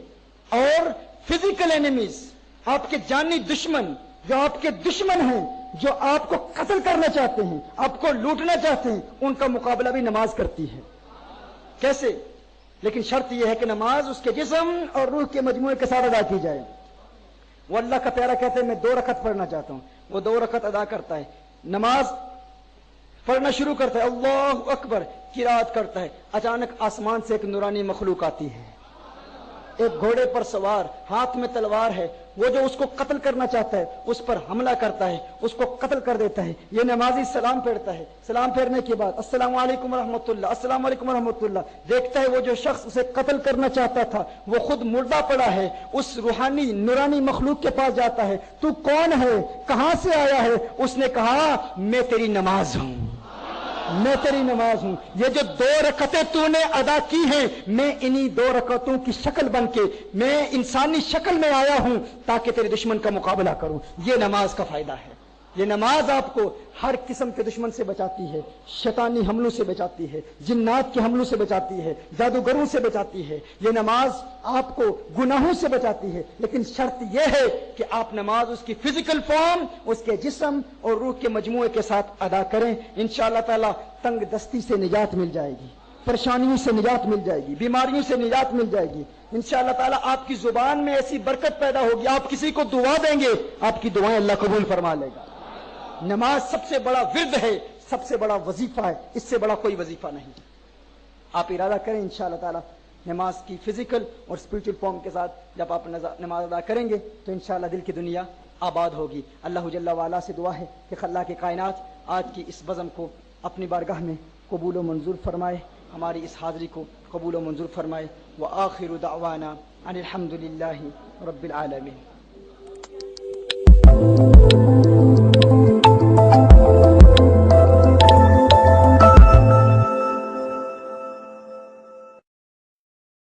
اور فزیکل اینیمیز آپ کے جانی دشمن جو آپ کے دشمن ہیں، جو آپ کو قتل کرنا چاہتے ہیں، آپ کو لوٹنا چاہتے ہیں، ان کا مقابلہ بھی نماز کرتی ہے۔ کیسے؟ لیکن شرط یہ ہے کہ نماز اس کے جسم اور روح کے مجموعے کے ساتھ ادا کی جائے۔ وہ اللہ کا پیارا کہتے ہیں میں 2 رکعت پڑھنا چاہتا ہوں، وہ 2 رکعت ادا کرتا ہے، نماز پڑھنا شروع کرتا ہے، اللہ اکبر قرات کرتا ہے۔ اچانک آسمان سے ایک نورانی مخلوق آتی ہے، ایک گھوڑے پر سوار، ہاتھ میں تلوار ہے۔ وہ جو اس کو قتل کرنا چاہتا ہے اس پر حملہ کرتا ہے، اس کو قتل کر دیتا ہے۔ یہ نمازی سلام پھیرتا ہے، سلام پھیرنے کے بعد السلام علیکم ورحمۃ اللہ، السلام علیکم ورحمۃ اللہ۔ دیکھتا ہے وہ جو شخص اسے قتل کرنا چاہتا تھا وہ خود مردہ پڑا ہے، اس روحانی نورانی مخلوق کے پاس جاتا ہے، تو کون ہے، کہاں سے آیا ہے؟ اس نے کہا میں تیری نماز ہوں، میں تیری نماز ہوں۔ یہ جو 2 رکعتیں تو نے ادا کی ہیں، میں انہی 2 رکعتوں کی شکل بن کے میں انسانی شکل میں آیا ہوں تاکہ تیرے دشمن کا مقابلہ کروں۔ یہ نماز کا فائدہ ہے۔ یہ نماز آپ کو ہر قسم کے دشمن سے بچاتی ہے، شیطانی حملوں سے بچاتی ہے، جنات کے حملوں سے بچاتی ہے، جادوگروں سے بچاتی ہے۔ یہ نماز آپ کو گناہوں سے بچاتی ہے، لیکن شرط یہ ہے کہ آپ نماز اس کی فزیکل فارم، اس کے جسم اور روح کے مجموعے کے ساتھ ادا کریں۔ انشاءاللہ تعالی تنگ دستی سے نجات مل جائے گی، پریشانیوں سے نجات مل جائے گی، بیماریوں سے نجات مل جائے گی۔ انشاءاللہ تعالی آپ کی زبان میں ایسی برکت پیدا ہوگی، آپ کسی کو دعا دیں گے آپ کی دعائیں اللہ قبول فرما لے گا۔ نماز سب سے بڑا ورد ہے، سب سے بڑا وظیفہ ہے، اس سے بڑا کوئی وظیفہ نہیں۔ آپ ارادہ کریں انشاءاللہ تعالی نماز کی فزیکل اور اسپرچل فارم کے ساتھ جب آپ نماز ادا کریں گے تو انشاءاللہ دل کی دنیا آباد ہوگی۔ اللہ جل وعلا سے دعا ہے کہ خلاق کائنات آج کی اس بزم کو اپنی بارگاہ میں قبول و منظور فرمائے، ہماری اس حاضری کو قبول و منظور فرمائے۔ وآخر دعوانا ان الحمد للہ رب العالمین۔